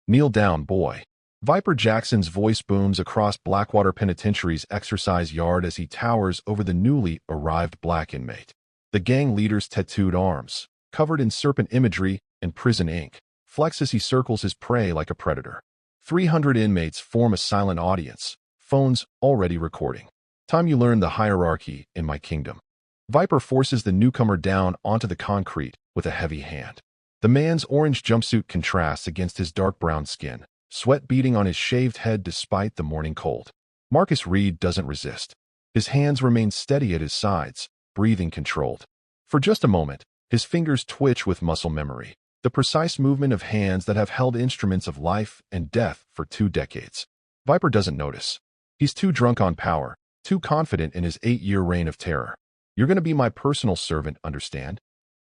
Kneel down, boy. Viper Jackson's voice booms across Blackwater Penitentiary's exercise yard as he towers over the newly arrived black inmate. The gang leader's tattooed arms, covered in serpent imagery and prison ink, flex as he circles his prey like a predator. 300 inmates form a silent audience, phones already recording. Time you learn the hierarchy in my kingdom. Viper forces the newcomer down onto the concrete with a heavy hand. The man's orange jumpsuit contrasts against his dark brown skin, sweat beading on his shaved head despite the morning cold. Marcus Reed doesn't resist. His hands remain steady at his sides, breathing controlled. For just a moment, his fingers twitch with muscle memory, the precise movement of hands that have held instruments of life and death for 2 decades. Viper doesn't notice. He's too drunk on power, too confident in his 8-year reign of terror. You're going to be my personal servant, understand?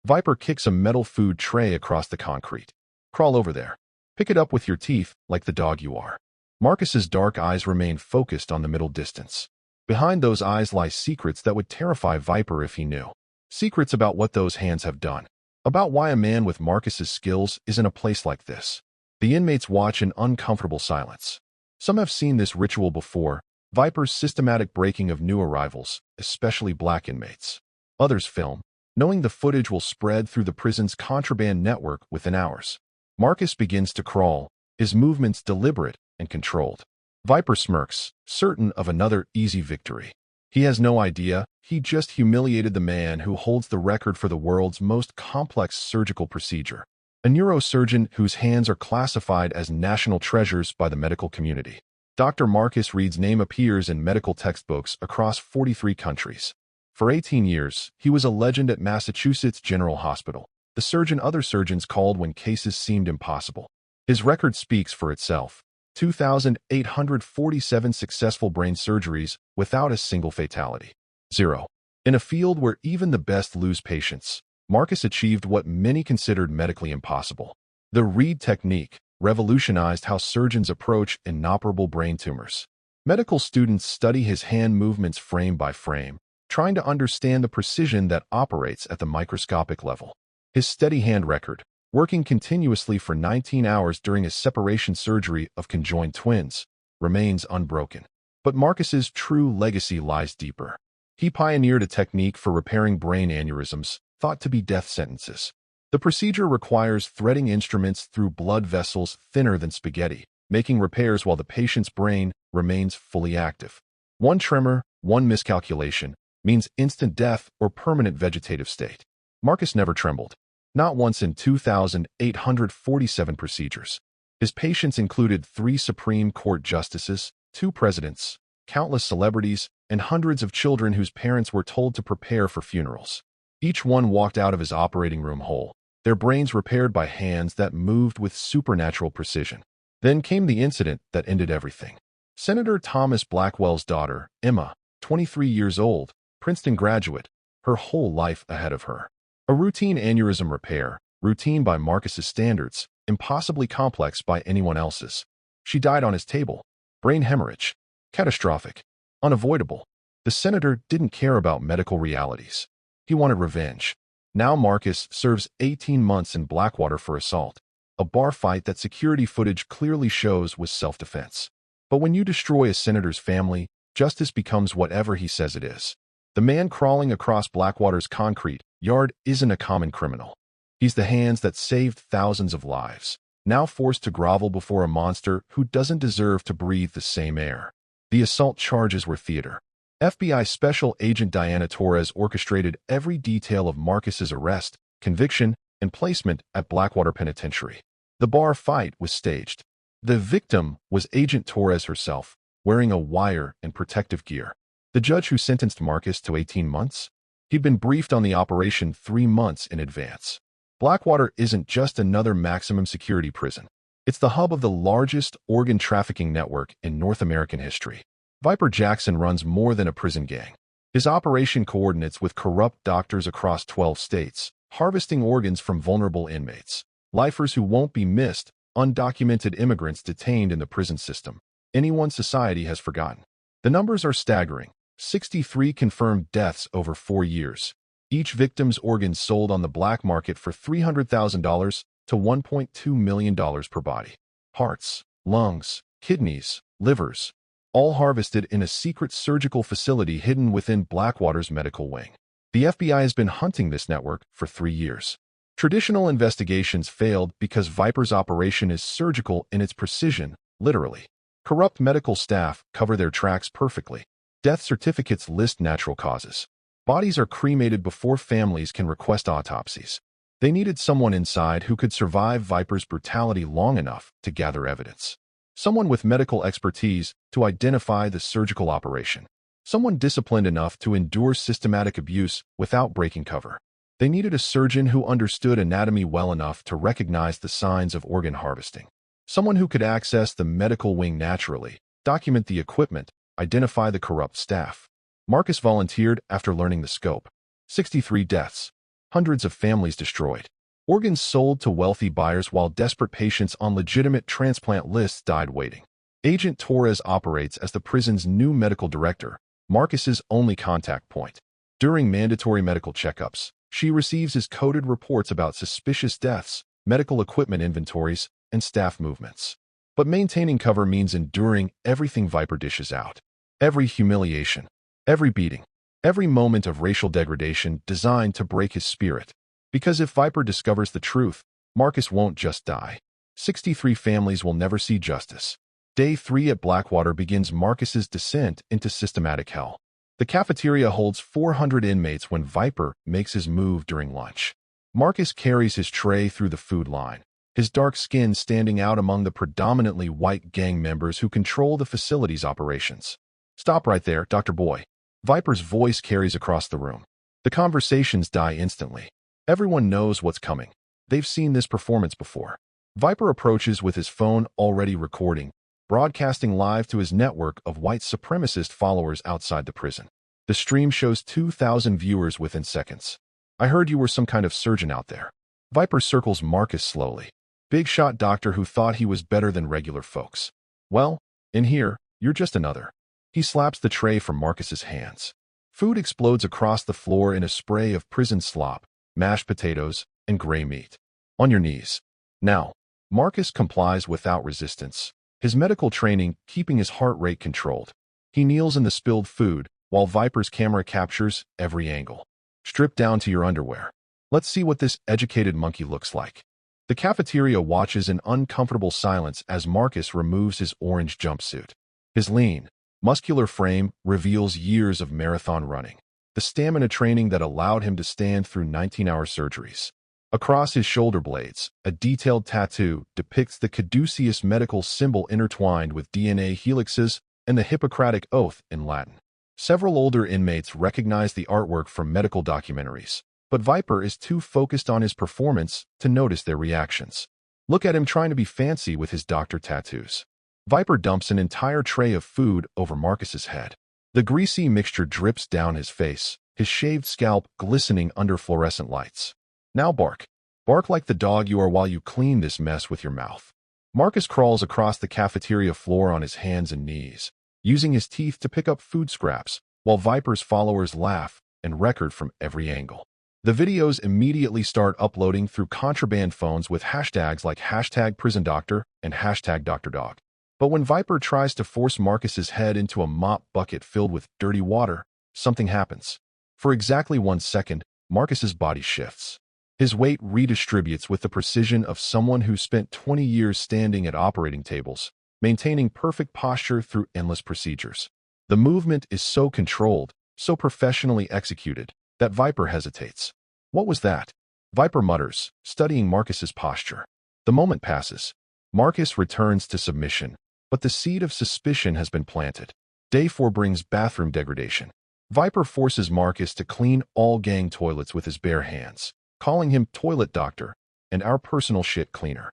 Viper kicks a metal food tray across the concrete. Crawl over there. Pick it up with your teeth like the dog you are. Marcus's dark eyes remain focused on the middle distance. Behind those eyes lie secrets that would terrify Viper if he knew. Secrets about what those hands have done. About why a man with Marcus's skills is in a place like this. The inmates watch in uncomfortable silence. Some have seen this ritual before, Viper's systematic breaking of new arrivals, especially black inmates. Others film, knowing the footage will spread through the prison's contraband network within hours. Marcus begins to crawl, his movements deliberate and controlled. Viper smirks, certain of another easy victory. He has no idea, he just humiliated the man who holds the record for the world's most complex surgical procedure. A neurosurgeon whose hands are classified as national treasures by the medical community. Dr. Marcus Reed's name appears in medical textbooks across 43 countries. For 18 years, he was a legend at Massachusetts General Hospital, the surgeon other surgeons called when cases seemed impossible. His record speaks for itself. 2,847 successful brain surgeries without a single fatality. 0. In a field where even the best lose patience, Marcus achieved what many considered medically impossible. The Reed technique revolutionized how surgeons approach inoperable brain tumors. Medical students study his hand movements frame by frame, trying to understand the precision that operates at the microscopic level. His steady hand record, working continuously for 19 hours during a separation surgery of conjoined twins, remains unbroken. But Marcus's true legacy lies deeper. He pioneered a technique for repairing brain aneurysms, thought to be death sentences. The procedure requires threading instruments through blood vessels thinner than spaghetti, making repairs while the patient's brain remains fully active. One tremor, one miscalculation, means instant death or permanent vegetative state. Marcus never trembled. Not once in 2,847 procedures. His patients included 3 Supreme Court justices, 2 presidents, countless celebrities, and hundreds of children whose parents were told to prepare for funerals. Each one walked out of his operating room whole, their brains repaired by hands that moved with supernatural precision. Then came the incident that ended everything. Senator Thomas Blackwell's daughter, Emma, 23 years old, Princeton graduate, her whole life ahead of her. A routine aneurysm repair, routine by Marcus's standards, impossibly complex by anyone else's. She died on his table. Brain hemorrhage. Catastrophic. Unavoidable. The senator didn't care about medical realities. He wanted revenge. Now Marcus serves 18 months in Blackwater for assault, a bar fight that security footage clearly shows was self-defense. But when you destroy a senator's family, justice becomes whatever he says it is. The man crawling across Blackwater's concrete yard isn't a common criminal. He's the hands that saved thousands of lives, now forced to grovel before a monster who doesn't deserve to breathe the same air. The assault charges were theater. FBI Special Agent Diana Torres orchestrated every detail of Marcus's arrest, conviction, and placement at Blackwater Penitentiary. The bar fight was staged. The victim was Agent Torres herself, wearing a wire and protective gear. The judge who sentenced Marcus to 18 months? He'd been briefed on the operation 3 months in advance. Blackwater isn't just another maximum security prison. It's the hub of the largest organ trafficking network in North American history. Viper Jackson runs more than a prison gang. His operation coordinates with corrupt doctors across 12 states, harvesting organs from vulnerable inmates. Lifers who won't be missed, undocumented immigrants detained in the prison system. Anyone society has forgotten. The numbers are staggering. 63 confirmed deaths over 4 years. Each victim's organs sold on the black market for $300,000 to $1.2 million per body. hearts, lungs, kidneys, livers, all harvested in a secret surgical facility hidden within Blackwater's medical wing. The FBI has been hunting this network for 3 years. Traditional investigations failed because Viper's operation is surgical in its precision, literally. Corrupt medical staff cover their tracks perfectly. Death certificates list natural causes. Bodies are cremated before families can request autopsies. They needed someone inside who could survive Viper's brutality long enough to gather evidence. Someone with medical expertise to identify the surgical operation. Someone disciplined enough to endure systematic abuse without breaking cover. They needed a surgeon who understood anatomy well enough to recognize the signs of organ harvesting. Someone who could access the medical wing naturally, document the equipment, identify the corrupt staff. Marcus volunteered after learning the scope. 63 deaths. Hundreds of families destroyed. Organs sold to wealthy buyers while desperate patients on legitimate transplant lists died waiting. Agent Torres operates as the prison's new medical director, Marcus's only contact point. During mandatory medical checkups, she receives his coded reports about suspicious deaths, medical equipment inventories, and staff movements. But maintaining cover means enduring everything Viper dishes out. Every humiliation, every beating, every moment of racial degradation designed to break his spirit. Because if Viper discovers the truth, Marcus won't just die. 63 families will never see justice. Day 3 at Blackwater begins Marcus's descent into systematic hell. The cafeteria holds 400 inmates when Viper makes his move during lunch. Marcus carries his tray through the food line, his dark skin standing out among the predominantly white gang members who control the facility's operations. "Stop right there, Dr. Boy." Viper's voice carries across the room. The conversations die instantly. Everyone knows what's coming. They've seen this performance before. Viper approaches with his phone already recording, broadcasting live to his network of white supremacist followers outside the prison. The stream shows 2,000 viewers within seconds. "I heard you were some kind of surgeon out there." Viper circles Marcus slowly. Big shot doctor who thought he was better than regular folks. "Well, in here, you're just another." He slaps the tray from Marcus's hands. Food explodes across the floor in a spray of prison slop, mashed potatoes, and gray meat. "On your knees." Now. Marcus complies without resistance, his medical training keeping his heart rate controlled. He kneels in the spilled food, while Viper's camera captures every angle. "Strip down to your underwear. Let's see what this educated monkey looks like." The cafeteria watches in uncomfortable silence as Marcus removes his orange jumpsuit. His lean, muscular frame reveals years of marathon running, the stamina training that allowed him to stand through 19-hour surgeries. Across his shoulder blades, a detailed tattoo depicts the caduceus medical symbol intertwined with DNA helixes and the Hippocratic Oath in Latin. Several older inmates recognize the artwork from medical documentaries, but Viper is too focused on his performance to notice their reactions. Look at him trying to be fancy with his doctor tattoos. Viper dumps an entire tray of food over Marcus's head. The greasy mixture drips down his face, his shaved scalp glistening under fluorescent lights. "Now bark. Bark like the dog you are while you clean this mess with your mouth." Marcus crawls across the cafeteria floor on his hands and knees, using his teeth to pick up food scraps, while Viper's followers laugh and record from every angle. The videos immediately start uploading through contraband phones with hashtags like #PrisonDoctor and #DoctorDog. But when Viper tries to force Marcus's head into a mop bucket filled with dirty water, something happens. For exactly 1 second, Marcus's body shifts. His weight redistributes with the precision of someone who spent 20 years standing at operating tables, maintaining perfect posture through endless procedures. The movement is so controlled, so professionally executed, that Viper hesitates. "What was that?" Viper mutters, studying Marcus's posture. The moment passes. Marcus returns to submission, but the seed of suspicion has been planted. Day 4 brings bathroom degradation. Viper forces Marcus to clean all gang toilets with his bare hands, calling him Toilet Doctor and our personal shit cleaner.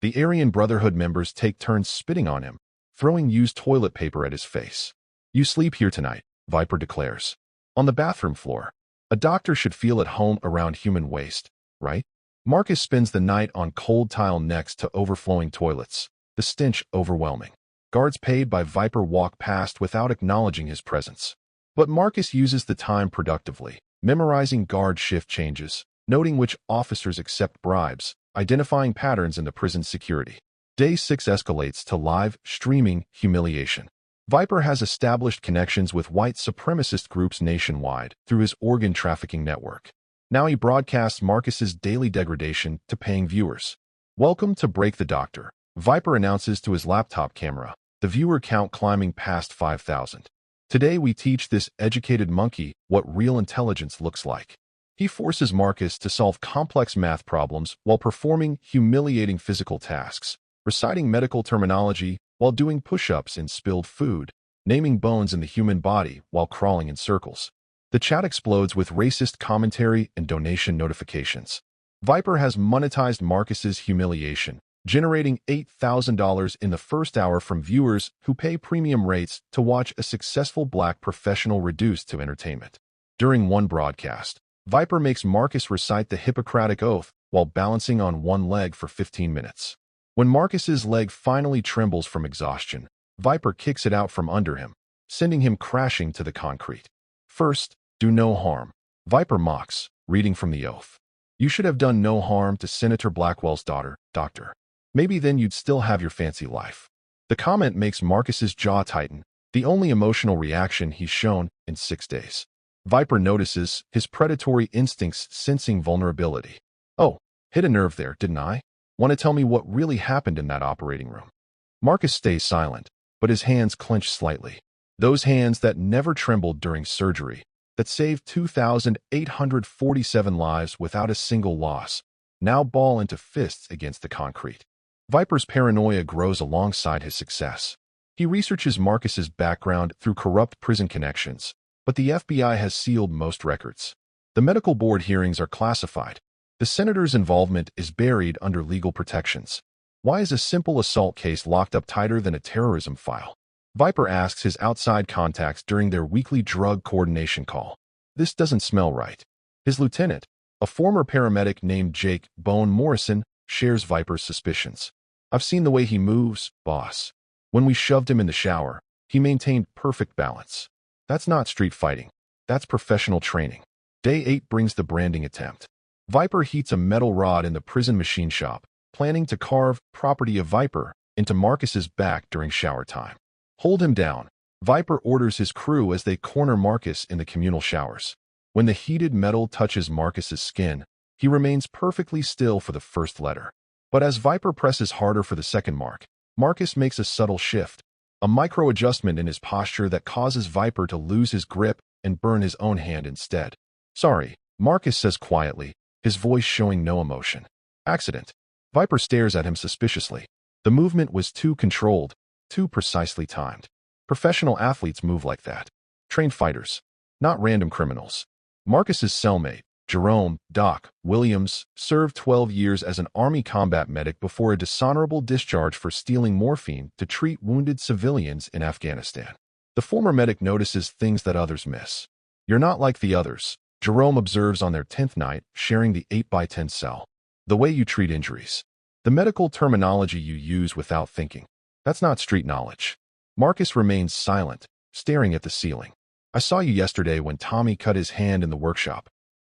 The Aryan Brotherhood members take turns spitting on him, throwing used toilet paper at his face. "You sleep here tonight," Viper declares. On the bathroom floor, a doctor should feel at home around human waste, right? Marcus spends the night on cold tile next to overflowing toilets, the stench overwhelming. Guards paid by Viper walk past without acknowledging his presence. But Marcus uses the time productively, memorizing guard shift changes, noting which officers accept bribes, identifying patterns in the prison's security. Day 6 escalates to live streaming humiliation. Viper has established connections with white supremacist groups nationwide through his organ trafficking network. Now he broadcasts Marcus's daily degradation to paying viewers. Welcome to Break the Doctor, Viper announces to his laptop camera, the viewer count climbing past 5,000. Today we teach this educated monkey what real intelligence looks like. He forces Marcus to solve complex math problems while performing humiliating physical tasks, reciting medical terminology while doing push-ups in spilled food, naming bones in the human body while crawling in circles. The chat explodes with racist commentary and donation notifications. Viper has monetized Marcus's humiliation, generating $8,000 in the first hour from viewers who pay premium rates to watch a successful black professional reduced to entertainment. During one broadcast, Viper makes Marcus recite the Hippocratic Oath while balancing on one leg for 15 minutes. When Marcus's leg finally trembles from exhaustion, Viper kicks it out from under him, sending him crashing to the concrete. First, do no harm. Viper mocks, reading from the oath. You should have done no harm to Senator Blackwell's daughter, Doctor. Maybe then you'd still have your fancy life. The comment makes Marcus's jaw tighten, the only emotional reaction he's shown in 6 days. Viper notices his predatory instincts sensing vulnerability. Oh, hit a nerve there, didn't I? Want to tell me what really happened in that operating room? Marcus stays silent, but his hands clench slightly. Those hands that never trembled during surgery, that saved 2,847 lives without a single loss, now ball into fists against the concrete. Viper's paranoia grows alongside his success. He researches Marcus's background through corrupt prison connections, but the FBI has sealed most records. The medical board hearings are classified. The senator's involvement is buried under legal protections. Why is a simple assault case locked up tighter than a terrorism file? Viper asks his outside contacts during their weekly drug coordination call. This doesn't smell right. His lieutenant, a former paramedic named Jake Bone Morrison, shares Viper's suspicions. I've seen the way he moves, boss. When we shoved him in the shower, he maintained perfect balance. That's not street fighting. That's professional training. Day 8 brings the branding attempt. Viper heats a metal rod in the prison machine shop, planning to carve property of Viper into Marcus's back during shower time. Hold him down. Viper orders his crew as they corner Marcus in the communal showers. When the heated metal touches Marcus's skin, he remains perfectly still for the first letter. But as Viper presses harder for the second mark, Marcus makes a subtle shift, a micro-adjustment in his posture that causes Viper to lose his grip and burn his own hand instead. Sorry, Marcus says quietly, his voice showing no emotion. Accident. Viper stares at him suspiciously. The movement was too controlled, too precisely timed. Professional athletes move like that. Trained fighters, not random criminals. Marcus's cellmate, Jerome Doc Williams, served 12 years as an Army combat medic before a dishonorable discharge for stealing morphine to treat wounded civilians in Afghanistan. The former medic notices things that others miss. You're not like the others, Jerome observes on their 10th night, sharing the 8x10 cell. The way you treat injuries. The medical terminology you use without thinking. That's not street knowledge. Marcus remains silent, staring at the ceiling. I saw you yesterday when Tommy cut his hand in the workshop.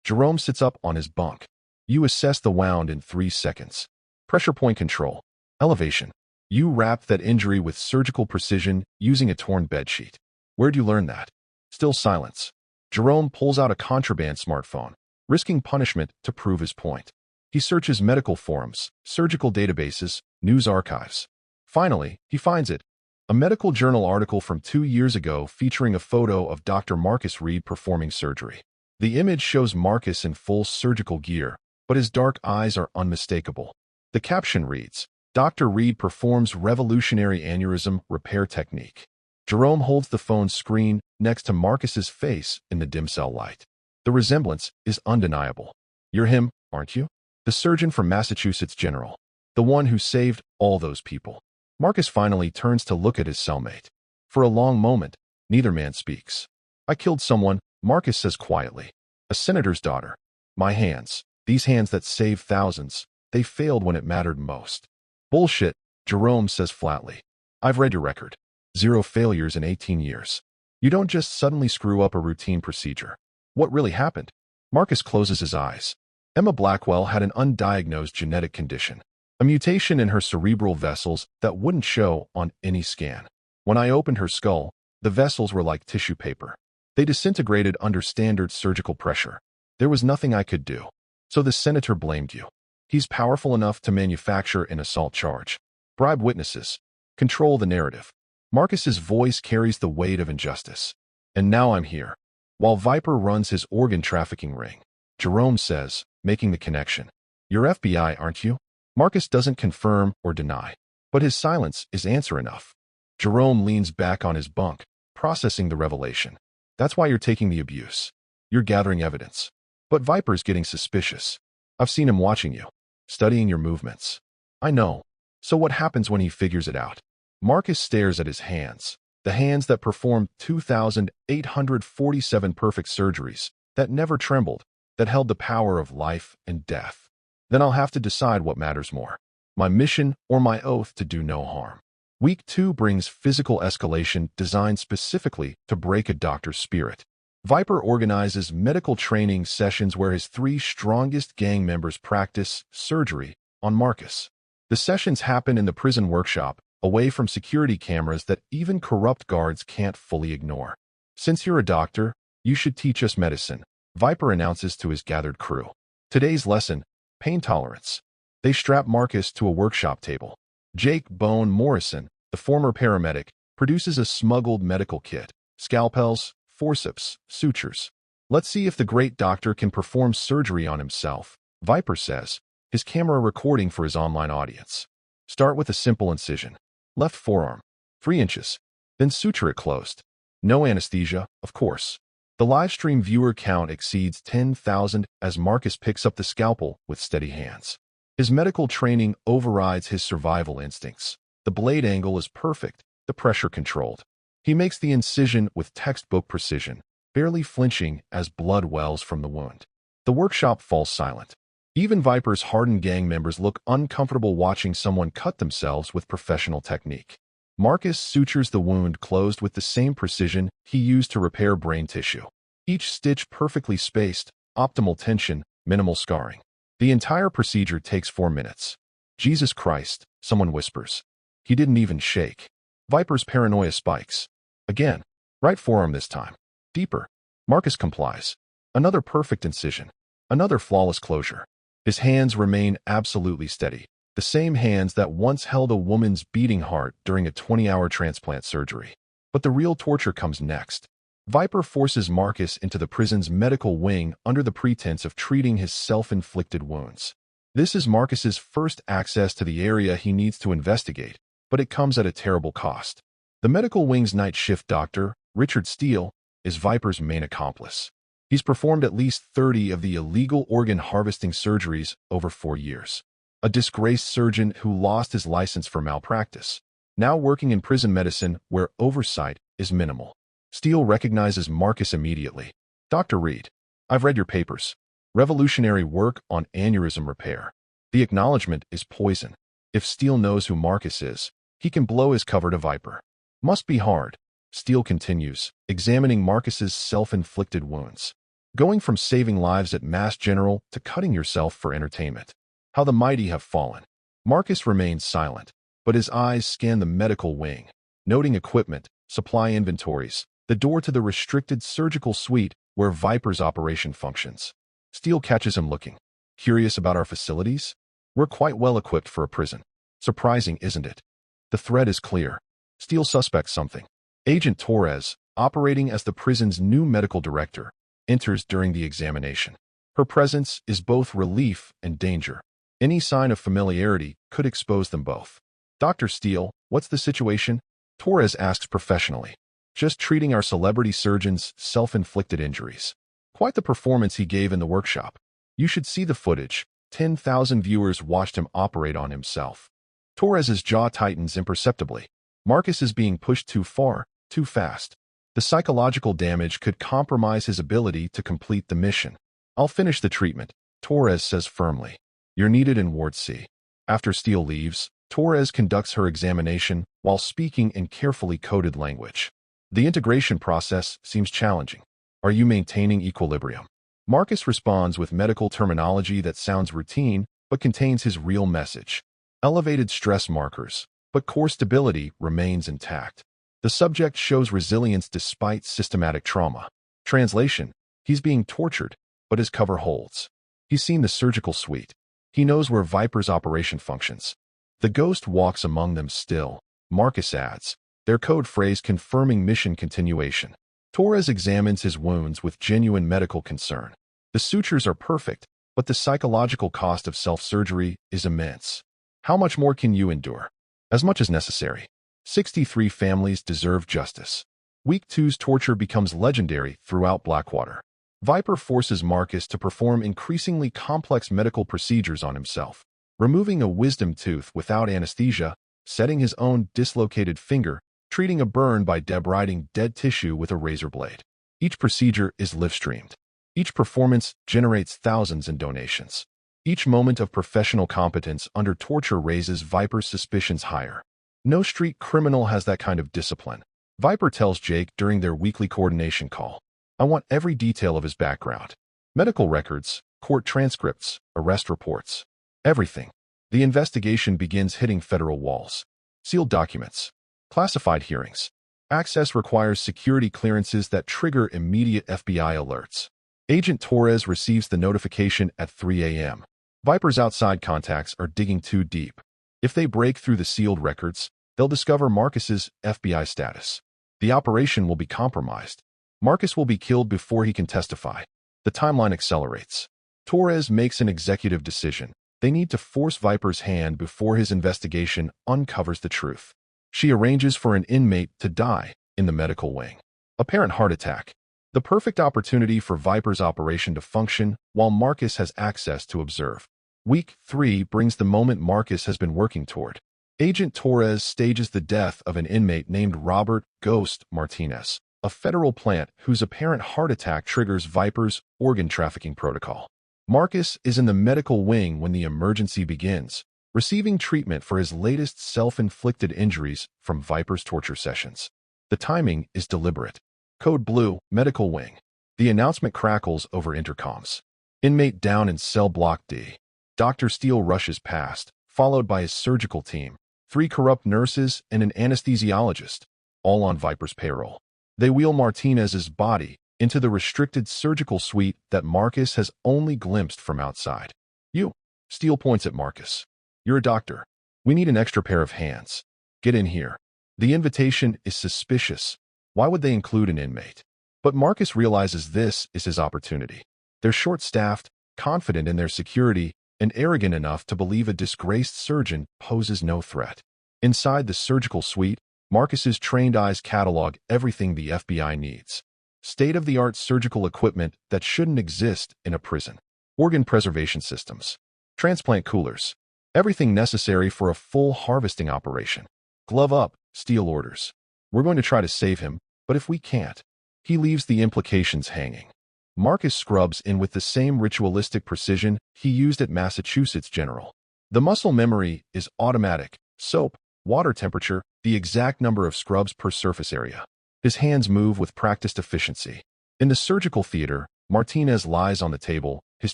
Jerome sits up on his bunk. You assess the wound in 3 seconds. Pressure point control. Elevation. You wrapped that injury with surgical precision using a torn bedsheet. Where'd you learn that? Still silence. Jerome pulls out a contraband smartphone, risking punishment to prove his point. He searches medical forums, surgical databases, news archives. Finally, he finds it. A medical journal article from 2 years ago featuring a photo of Dr. Marcus Reed performing surgery. The image shows Marcus in full surgical gear, but his dark eyes are unmistakable. The caption reads, Dr. Reed performs revolutionary aneurysm repair technique. Jerome holds the phone screen next to Marcus's face in the dim cell light. The resemblance is undeniable. You're him, aren't you? The surgeon from Massachusetts General. The one who saved all those people. Marcus finally turns to look at his cellmate. For a long moment, neither man speaks. I killed someone, Marcus says quietly. A senator's daughter. My hands, these hands that saved thousands, they failed when it mattered most. Bullshit, Jerome says flatly. I've read your record. 0 failures in 18 years. You don't just suddenly screw up a routine procedure. What really happened? Marcus closes his eyes. Emma Blackwell had an undiagnosed genetic condition. a mutation in her cerebral vessels that wouldn't show on any scan. When I opened her skull, the vessels were like tissue paper. They disintegrated under standard surgical pressure. There was nothing I could do. So the senator blamed you. He's powerful enough to manufacture an assault charge, bribe witnesses, control the narrative. Marcus's voice carries the weight of injustice. And now I'm here. While Viper runs his organ trafficking ring, Jerome says, making the connection, "You're FBI, aren't you?" Marcus doesn't confirm or deny, but his silence is answer enough. Jerome leans back on his bunk, processing the revelation. "That's why you're taking the abuse. You're gathering evidence. But Viper's getting suspicious. I've seen him watching you, studying your movements." "I know. So what happens when he figures it out?" Marcus stares at his hands, the hands that performed 2,847 perfect surgeries, that never trembled, that held the power of life and death. "Then I'll have to decide what matters more, my mission or my oath to do no harm." Week 2 brings physical escalation designed specifically to break a doctor's spirit. Viper organizes medical training sessions where his 3 strongest gang members practice surgery on Marcus. The sessions happen in the prison workshop, away from security cameras that even corrupt guards can't fully ignore. "Since you're a doctor, you should teach us medicine," Viper announces to his gathered crew. Today's lesson, pain tolerance. They strap Marcus to a workshop table. Jake Bone Morrison, the former paramedic, produces a smuggled medical kit, scalpels, forceps, sutures. "Let's see if the great doctor can perform surgery on himself," Viper says, his camera recording for his online audience. "Start with a simple incision. Left forearm, 3 inches. Then suture it closed. No anesthesia, of course." The livestream viewer count exceeds 10,000 as Marcus picks up the scalpel with steady hands. His medical training overrides his survival instincts. The blade angle is perfect, the pressure controlled. He makes the incision with textbook precision, barely flinching as blood wells from the wound. The workshop falls silent. Even Viper's hardened gang members look uncomfortable watching someone cut themselves with professional technique. Marcus sutures the wound closed with the same precision he used to repair brain tissue. Each stitch perfectly spaced, optimal tension, minimal scarring. The entire procedure takes 4 minutes. "Jesus Christ," someone whispers. He didn't even shake. Viper's paranoia spikes. Again, right forearm this time. Deeper. Marcus complies. Another perfect incision. Another flawless closure. His hands remain absolutely steady, the same hands that once held a woman's beating heart during a 20-hour transplant surgery. But the real torture comes next. Viper forces Marcus into the prison's medical wing under the pretense of treating his self-inflicted wounds. This is Marcus's first access to the area he needs to investigate, but it comes at a terrible cost. The medical wing's night shift doctor, Richard Steele, is Viper's main accomplice. He's performed at least 30 of the illegal organ harvesting surgeries over 4 years. A disgraced surgeon who lost his license for malpractice, now working in prison medicine where oversight is minimal. Steele recognizes Marcus immediately. "Dr. Reed, I've read your papers. Revolutionary work on aneurysm repair." The acknowledgement is poison. If Steele knows who Marcus is, he can blow his cover to Viper. "Must be hard," Steele continues, examining Marcus's self-inflicted wounds. "Going from saving lives at Mass General to cutting yourself for entertainment. How the mighty have fallen." Marcus remains silent, but his eyes scan the medical wing, noting equipment, supply inventories, the door to the restricted surgical suite where Viper's operation functions. Steele catches him looking. "Curious about our facilities? We're quite well equipped for a prison. Surprising, isn't it?" The thread is clear. Steele suspects something. Agent Torres, operating as the prison's new medical director, enters during the examination. Her presence is both relief and danger. Any sign of familiarity could expose them both. "Dr. Steele, what's the situation?" Torres asks professionally. "Just treating our celebrity surgeon's self-inflicted injuries." Quite the performance he gave in the workshop. "You should see the footage. 10,000 viewers watched him operate on himself." Torres's jaw tightens imperceptibly. Marcus is being pushed too far, too fast. The psychological damage could compromise his ability to complete the mission. "I'll finish the treatment," Torres says firmly. "You're needed in Ward C." After Steele leaves, Torres conducts her examination while speaking in carefully coded language. The integration process seems challenging. "Are you maintaining equilibrium?" Marcus responds with medical terminology that sounds routine but contains his real message. elevated stress markers, but core stability remains intact. The subject shows resilience despite systematic trauma. Translation: he's being tortured, but his cover holds. He's seen the surgical suite. He knows where Viper's operation functions. The ghost walks among them still, Marcus adds, their code phrase confirming mission continuation. Torres examines his wounds with genuine medical concern. The sutures are perfect, but the psychological cost of self-surgery is immense. How much more can you endure? As much as necessary. 63 families deserve justice. Week 2's torture becomes legendary throughout Blackwater. Viper forces Marcus to perform increasingly complex medical procedures on himself, removing a wisdom tooth without anesthesia, setting his own dislocated finger, treating a burn by debriding dead tissue with a razor blade. Each procedure is live-streamed. Each performance generates thousands in donations. Each moment of professional competence under torture raises Viper's suspicions higher. No street criminal has that kind of discipline. Viper tells Jake during their weekly coordination call, I want every detail of his background. Medical records, court transcripts, arrest reports. Everything. The investigation begins hitting federal walls. Sealed documents. Classified hearings. Access requires security clearances that trigger immediate FBI alerts. Agent Torres receives the notification at 3 a.m. Viper's outside contacts are digging too deep. If they break through the sealed records, they'll discover Marcus's FBI status. The operation will be compromised. Marcus will be killed before he can testify. The timeline accelerates. Torres makes an executive decision. They need to force Viper's hand before his investigation uncovers the truth. She arranges for an inmate to die in the medical wing. Apparent heart attack. The perfect opportunity for Viper's operation to function while Marcus has access to observe. Week 3 brings the moment Marcus has been working toward. Agent Torres stages the death of an inmate named Robert Ghost Martinez, a federal plant whose apparent heart attack triggers Viper's organ trafficking protocol. Marcus is in the medical wing when the emergency begins, receiving treatment for his latest self-inflicted injuries from Viper's torture sessions. The timing is deliberate. Code Blue, Medical Wing. The announcement crackles over intercoms. Inmate down in cell block D. Dr. Steele rushes past, followed by his surgical team, 3 corrupt nurses and an anesthesiologist, all on Viper's payroll. They wheel Martinez's body into the restricted surgical suite that Marcus has only glimpsed from outside. You. Steele points at Marcus. You're a doctor. We need an extra pair of hands. Get in here. The invitation is suspicious. Why would they include an inmate? But Marcus realizes this is his opportunity. They're short-staffed, confident in their security, and arrogant enough to believe a disgraced surgeon poses no threat. Inside the surgical suite, Marcus's trained eyes catalog everything the FBI needs. State-of-the-art surgical equipment that shouldn't exist in a prison. Organ preservation systems. Transplant coolers. Everything necessary for a full harvesting operation. Glove up, Steele orders. We're going to try to save him, but if we can't, he leaves the implications hanging. Marcus scrubs in with the same ritualistic precision he used at Massachusetts General. The muscle memory is automatic. Soap, water temperature, the exact number of scrubs per surface area. His hands move with practiced efficiency. In the surgical theater, Martinez lies on the table, his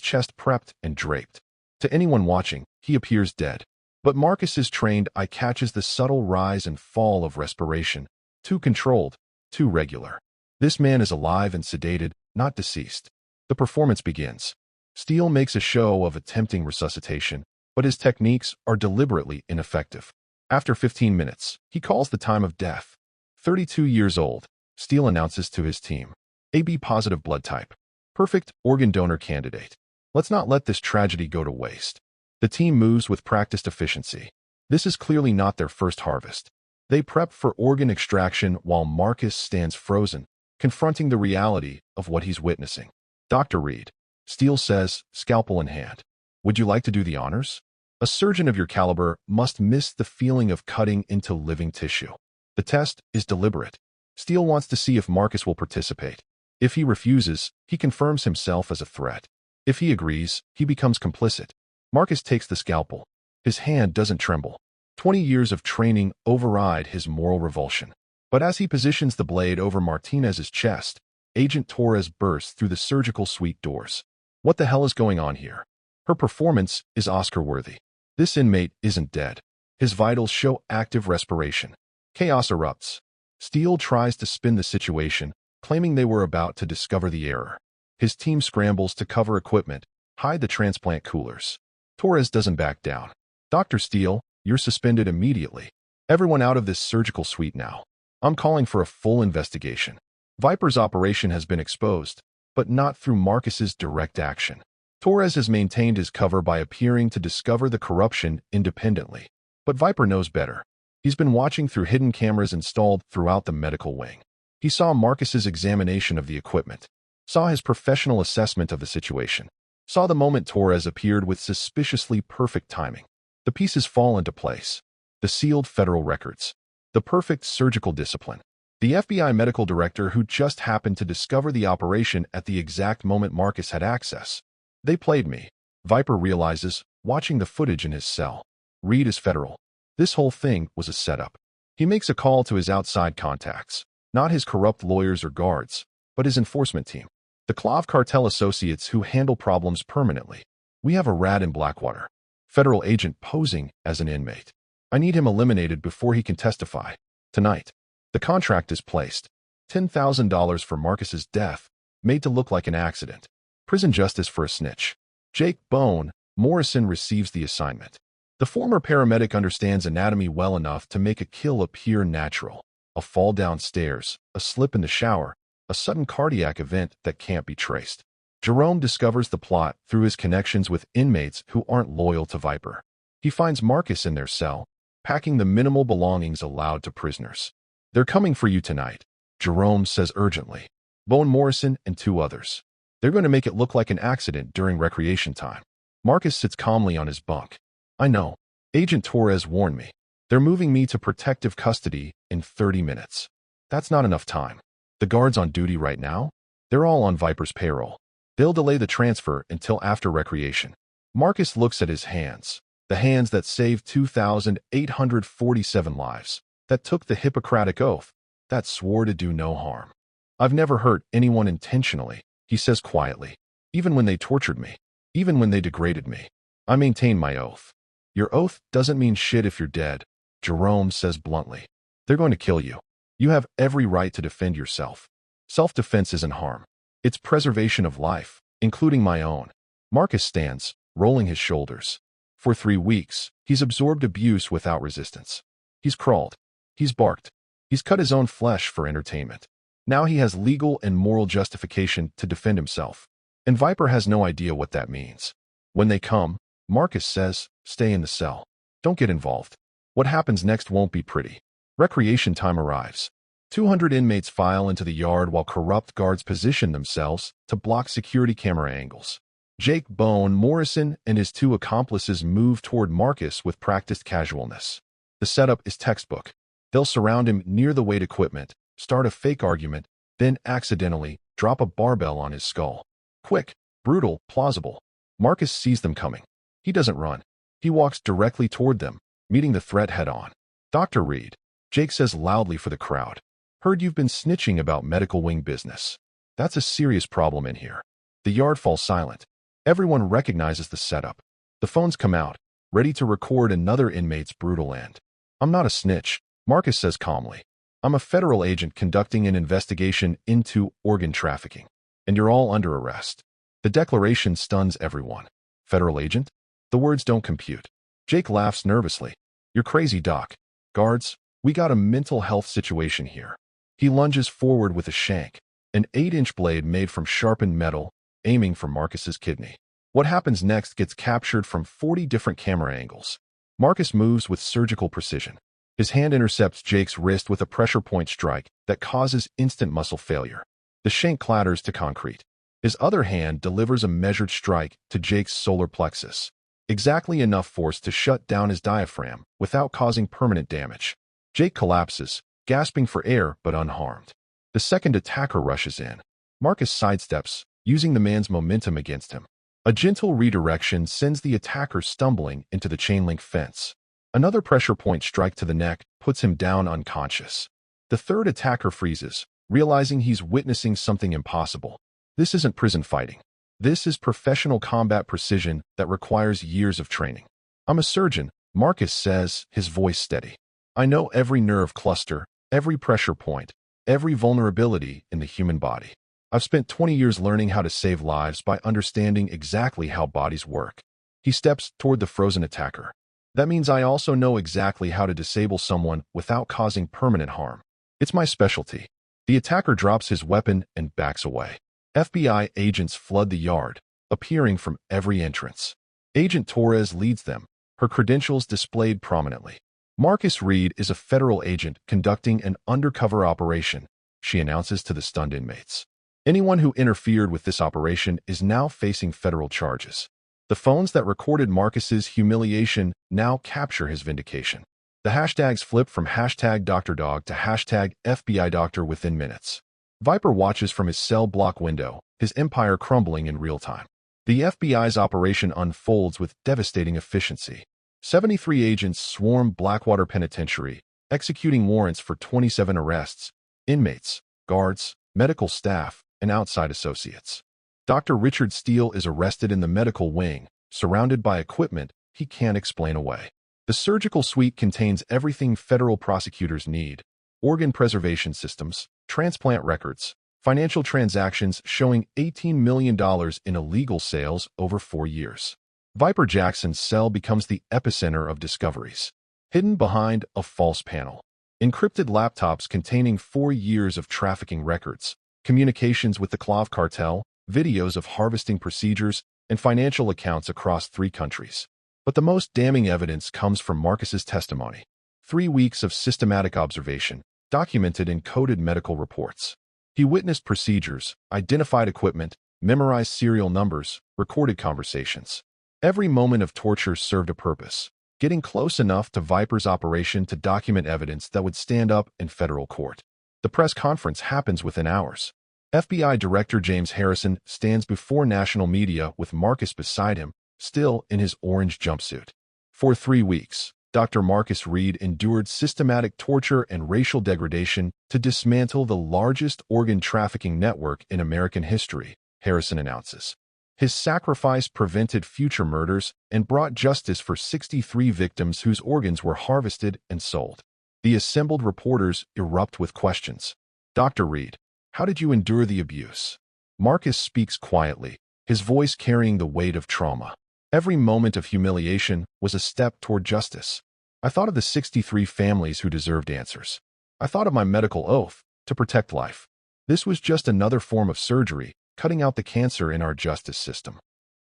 chest prepped and draped. To anyone watching, he appears dead. But Marcus's trained eye catches the subtle rise and fall of respiration. Too controlled, too regular. This man is alive and sedated, not deceased. The performance begins. Steele makes a show of attempting resuscitation, but his techniques are deliberately ineffective. After 15 minutes, he calls the time of death. 32 years old, Steele announces to his team. AB-positive blood type. Perfect organ donor candidate. Let's not let this tragedy go to waste. The team moves with practiced efficiency. This is clearly not their first harvest. They prep for organ extraction while Marcus stands frozen, confronting the reality of what he's witnessing. Dr. Reed, Steele says, scalpel in hand. Would you like to do the honors? A surgeon of your caliber must miss the feeling of cutting into living tissue. The test is deliberate. Steele wants to see if Marcus will participate. If he refuses, he confirms himself as a threat. If he agrees, he becomes complicit. Marcus takes the scalpel. His hand doesn't tremble. 20 years of training override his moral revulsion. But as he positions the blade over Martinez's chest, Agent Torres bursts through the surgical suite doors. What the hell is going on here? Her performance is Oscar-worthy. This inmate isn't dead. His vitals show active respiration. Chaos erupts. Steele tries to spin the situation, claiming they were about to discover the error. His team scrambles to cover equipment, hide the transplant coolers. Torres doesn't back down. Dr. Steele, you're suspended immediately. Everyone out of this surgical suite now. I'm calling for a full investigation. Viper's operation has been exposed, but not through Marcus's direct action. Torres has maintained his cover by appearing to discover the corruption independently. But Viper knows better. He's been watching through hidden cameras installed throughout the medical wing. He saw Marcus's examination of the equipment, saw his professional assessment of the situation, saw the moment Torres appeared with suspiciously perfect timing. The pieces fall into place. The sealed federal records. The perfect surgical discipline. The FBI medical director who just happened to discover the operation at the exact moment Marcus had access. They played me. Viper realizes, watching the footage in his cell. Reed is federal. This whole thing was a setup. He makes a call to his outside contacts. Not his corrupt lawyers or guards, but his enforcement team. The Clav cartel associates who handle problems permanently. We have a rat in Blackwater. Federal agent posing as an inmate. I need him eliminated before he can testify. Tonight. The contract is placed. $10,000 for Marcus's death, made to look like an accident. Prison justice for a snitch. Jake Bone Morrison receives the assignment. The former paramedic understands anatomy well enough to make a kill appear natural. A fall downstairs, a slip in the shower, a sudden cardiac event that can't be traced. Jerome discovers the plot through his connections with inmates who aren't loyal to Viper. He finds Marcus in their cell, packing the minimal belongings allowed to prisoners. They're coming for you tonight, Jerome says urgently. Bone Morrison and 2 others. They're going to make it look like an accident during recreation time. Marcus sits calmly on his bunk. I know. Agent Torres warned me. They're moving me to protective custody in 30 minutes. That's not enough time. The guards on duty right now? They're all on Viper's payroll. They'll delay the transfer until after recreation. Marcus looks at his hands. The hands that saved 2,847 lives. That took the Hippocratic Oath. That swore to do no harm. I've never hurt anyone intentionally, he says quietly. Even when they tortured me. Even when they degraded me. I maintain my oath. Your oath doesn't mean shit if you're dead, Jerome says bluntly. They're going to kill you. You have every right to defend yourself. Self-defense isn't harm. It's preservation of life, including my own. Marcus stands, rolling his shoulders. For 3 weeks, he's absorbed abuse without resistance. He's crawled. He's barked. He's cut his own flesh for entertainment. Now he has legal and moral justification to defend himself. And Viper has no idea what that means. When they come, Marcus says, stay in the cell. Don't get involved. What happens next won't be pretty. Recreation time arrives. 200 inmates file into the yard while corrupt guards position themselves to block security camera angles. Jake Bone Morrison and his 2 accomplices move toward Marcus with practiced casualness. The setup is textbook. They'll surround him near the weight equipment, start a fake argument, then accidentally drop a barbell on his skull. Quick, brutal, plausible. Marcus sees them coming. He doesn't run. He walks directly toward them, meeting the threat head-on. Dr. Reed, Jake says loudly for the crowd. Heard you've been snitching about medical wing business. That's a serious problem in here. The yard falls silent. Everyone recognizes the setup. The phones come out, ready to record another inmate's brutal end. I'm not a snitch, Marcus says calmly. I'm a federal agent conducting an investigation into organ trafficking. And you're all under arrest. The declaration stuns everyone. Federal agent? The words don't compute. Jake laughs nervously. You're crazy, Doc. Guards, we got a mental health situation here. He lunges forward with a shank, an 8-inch blade made from sharpened metal, aiming for Marcus's kidney. What happens next gets captured from 40 different camera angles. Marcus moves with surgical precision. His hand intercepts Jake's wrist with a pressure point strike that causes instant muscle failure. The shank clatters to concrete. His other hand delivers a measured strike to Jake's solar plexus. Exactly enough force to shut down his diaphragm without causing permanent damage. Jake collapses, gasping for air but unharmed. The second attacker rushes in. Marcus sidesteps, using the man's momentum against him. A gentle redirection sends the attacker stumbling into the chain-link fence. Another pressure point strike to the neck puts him down unconscious. The third attacker freezes, realizing he's witnessing something impossible. This isn't prison fighting. This is professional combat precision that requires years of training. I'm a surgeon, Marcus says, his voice steady. I know every nerve cluster, every pressure point, every vulnerability in the human body. I've spent 20 years learning how to save lives by understanding exactly how bodies work. He steps toward the frozen attacker. That means I also know exactly how to disable someone without causing permanent harm. It's my specialty. The attacker drops his weapon and backs away. FBI agents flood the yard, appearing from every entrance. Agent Torres leads them, her credentials displayed prominently. Marcus Reed is a federal agent conducting an undercover operation, she announces to the stunned inmates. Anyone who interfered with this operation is now facing federal charges. The phones that recorded Marcus's humiliation now capture his vindication. The hashtags flip from hashtag #DrDog to hashtag FBI Doctor within minutes. Viper watches from his cell block window, his empire crumbling in real time. The FBI's operation unfolds with devastating efficiency. 73 agents swarm Blackwater Penitentiary, executing warrants for 27 arrests, inmates, guards, medical staff, and outside associates. Dr. Richard Steele is arrested in the medical wing, surrounded by equipment he can't explain away. The surgical suite contains everything federal prosecutors need: organ preservation systems, transplant records, financial transactions showing $18 million in illegal sales over 4 years. Viper Jackson's cell becomes the epicenter of discoveries. Hidden behind a false panel, encrypted laptops containing 4 years of trafficking records, communications with the Clove cartel, videos of harvesting procedures, and financial accounts across 3 countries. But the most damning evidence comes from Marcus's testimony. 3 weeks of systematic observation, documented in coded medical reports. He witnessed procedures, identified equipment, memorized serial numbers, recorded conversations. Every moment of torture served a purpose, getting close enough to Viper's operation to document evidence that would stand up in federal court. The press conference happens within hours. FBI Director James Harrison stands before national media with Marcus beside him, still in his orange jumpsuit. For 3 weeks, Dr. Marcus Reed endured systematic torture and racial degradation to dismantle the largest organ trafficking network in American history, Harrison announces. His sacrifice prevented future murders and brought justice for 63 victims whose organs were harvested and sold. The assembled reporters erupt with questions. Dr. Reed, how did you endure the abuse? Marcus speaks quietly, his voice carrying the weight of trauma. Every moment of humiliation was a step toward justice. I thought of the 63 families who deserved answers. I thought of my medical oath to protect life. This was just another form of surgery, cutting out the cancer in our justice system.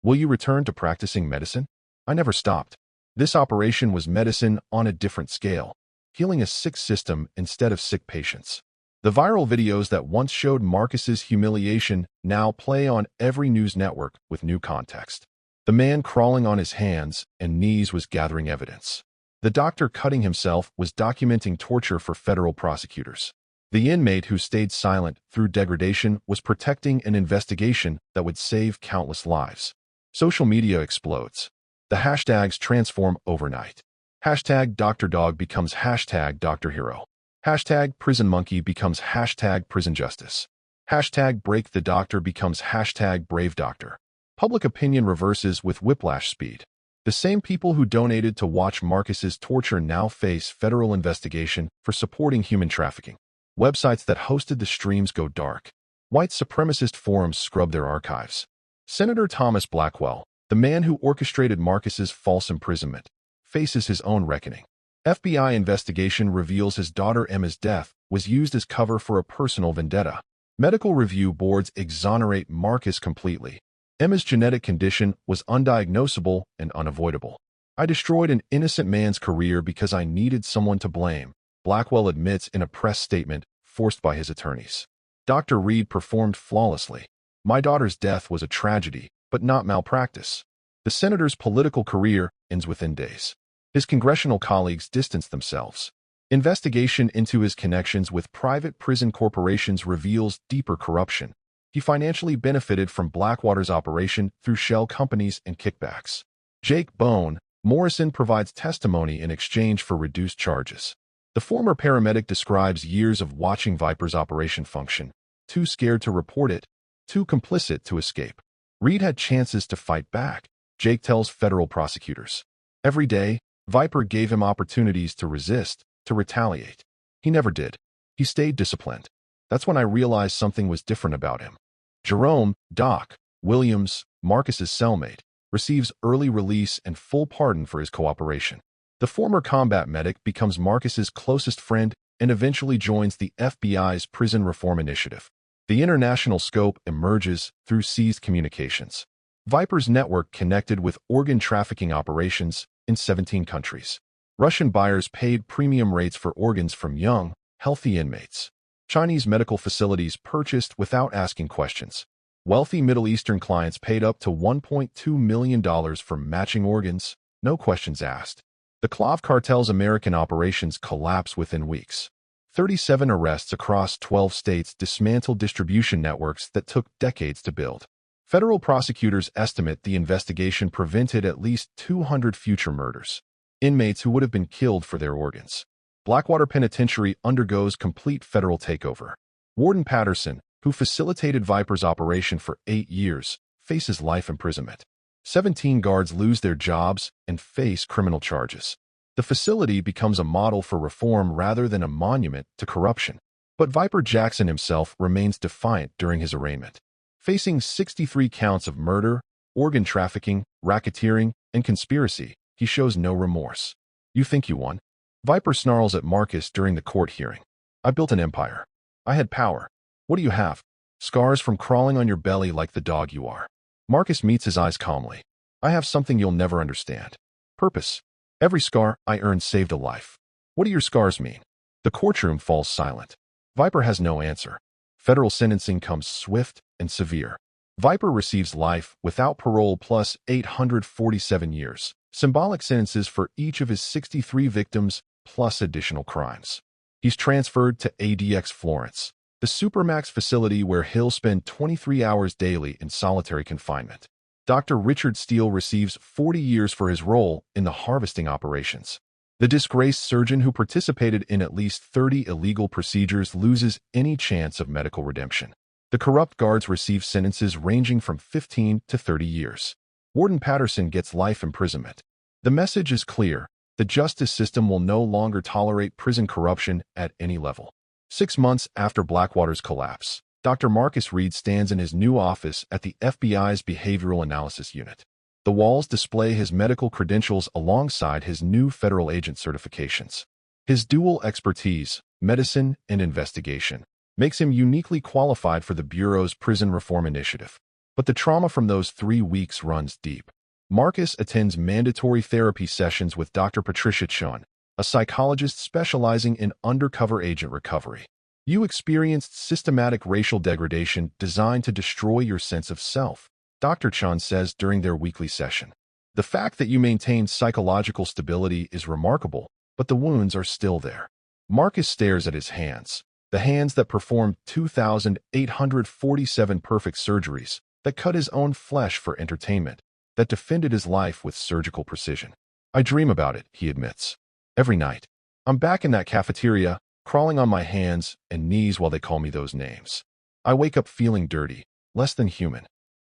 Will you return to practicing medicine? I never stopped. This operation was medicine on a different scale, healing a sick system instead of sick patients. The viral videos that once showed Marcus's humiliation now play on every news network with new context. The man crawling on his hands and knees was gathering evidence. The doctor cutting himself was documenting torture for federal prosecutors. The inmate who stayed silent through degradation was protecting an investigation that would save countless lives. Social media explodes. The hashtags transform overnight. Hashtag #DrDog becomes hashtag #DrHero. Hashtag PrisonMonkey becomes hashtag PrisonJustice. Hashtag BreakTheDoctor becomes hashtag BraveDoctor. Public opinion reverses with whiplash speed. The same people who donated to watch Marcus's torture now face federal investigation for supporting human trafficking. Websites that hosted the streams go dark. White supremacist forums scrub their archives. Senator Thomas Blackwell, the man who orchestrated Marcus's false imprisonment, faces his own reckoning. FBI investigation reveals his daughter Emma's death was used as cover for a personal vendetta. Medical review boards exonerate Marcus completely. Emma's genetic condition was undiagnosable and unavoidable. I destroyed an innocent man's career because I needed someone to blame, Blackwell admits in a press statement forced by his attorneys. Dr. Reed performed flawlessly. My daughter's death was a tragedy, but not malpractice. The senator's political career ends within days. His congressional colleagues distanced themselves. Investigation into his connections with private prison corporations reveals deeper corruption. He financially benefited from Blackwater's operation through shell companies and kickbacks. Jake Bone Morrison provides testimony in exchange for reduced charges. The former paramedic describes years of watching Viper's operation function, too scared to report it, too complicit to escape. Reed had chances to fight back, Jake tells federal prosecutors. Every day, Viper gave him opportunities to resist, to retaliate. He never did. He stayed disciplined. That's when I realized something was different about him. Jerome, Doc, Williams, Marcus's cellmate, receives early release and full pardon for his cooperation. The former combat medic becomes Marcus's closest friend and eventually joins the FBI's Prison Reform Initiative. The international scope emerges through seized communications. Viper's network connected with organ trafficking operations in 17 countries. Russian buyers paid premium rates for organs from young, healthy inmates. Chinese medical facilities purchased without asking questions. Wealthy Middle Eastern clients paid up to $1.2 million for matching organs, no questions asked. The clove cartel's American operations collapse within weeks. 37 arrests across 12 states dismantled distribution networks that took decades to build. Federal prosecutors estimate the investigation prevented at least 200 future murders. Inmates who would have been killed for their organs. Blackwater Penitentiary undergoes complete federal takeover. Warden Patterson, who facilitated Viper's operation for 8 years, faces life imprisonment. 17 guards lose their jobs and face criminal charges. The facility becomes a model for reform rather than a monument to corruption. But Viper Jackson himself remains defiant during his arraignment. Facing 63 counts of murder, organ trafficking, racketeering, and conspiracy, he shows no remorse. You think you won? Viper snarls at Marcus during the court hearing. I built an empire. I had power. What do you have? Scars from crawling on your belly like the dog you are. Marcus meets his eyes calmly. I have something you'll never understand. Purpose. Every scar I earned saved a life. What do your scars mean? The courtroom falls silent. Viper has no answer. Federal sentencing comes swift and severe. Viper receives life without parole plus 847 years. Symbolic sentences for each of his 63 victims plus additional crimes. He's transferred to ADX Florence, the Supermax facility where he'll spend 23 hours daily in solitary confinement. Dr. Richard Steele receives 40 years for his role in the harvesting operations. The disgraced surgeon who participated in at least 30 illegal procedures loses any chance of medical redemption. The corrupt guards receive sentences ranging from 15 to 30 years. Warden Patterson gets life imprisonment. The message is clear. The justice system will no longer tolerate prison corruption at any level. 6 months after Blackwater's collapse, Dr. Marcus Reed stands in his new office at the FBI's Behavioral Analysis Unit. The walls display his medical credentials alongside his new federal agent certifications. His dual expertise, medicine and investigation, makes him uniquely qualified for the Bureau's Prison Reform Initiative. But the trauma from those 3 weeks runs deep. Marcus attends mandatory therapy sessions with Dr. Patricia Chun, a psychologist specializing in undercover agent recovery. You experienced systematic racial degradation designed to destroy your sense of self, Dr. Chun says during their weekly session. The fact that you maintained psychological stability is remarkable, but the wounds are still there. Marcus stares at his hands, the hands that performed 2,847 perfect surgeries, that cut his own flesh for entertainment, that defended his life with surgical precision. I dream about it, he admits. Every night. I'm back in that cafeteria, crawling on my hands and knees while they call me those names. I wake up feeling dirty, less than human.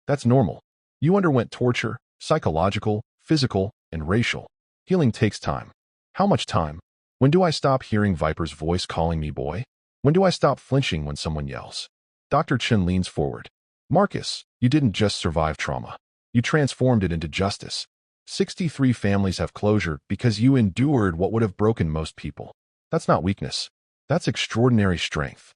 That's normal. You underwent torture, psychological, physical, and racial. Healing takes time. How much time? When do I stop hearing Viper's voice calling me boy? When do I stop flinching when someone yells? Dr. Chin leans forward. Marcus, you didn't just survive trauma. You transformed it into justice. 63 families have closure because you endured what would have broken most people. That's not weakness. That's extraordinary strength.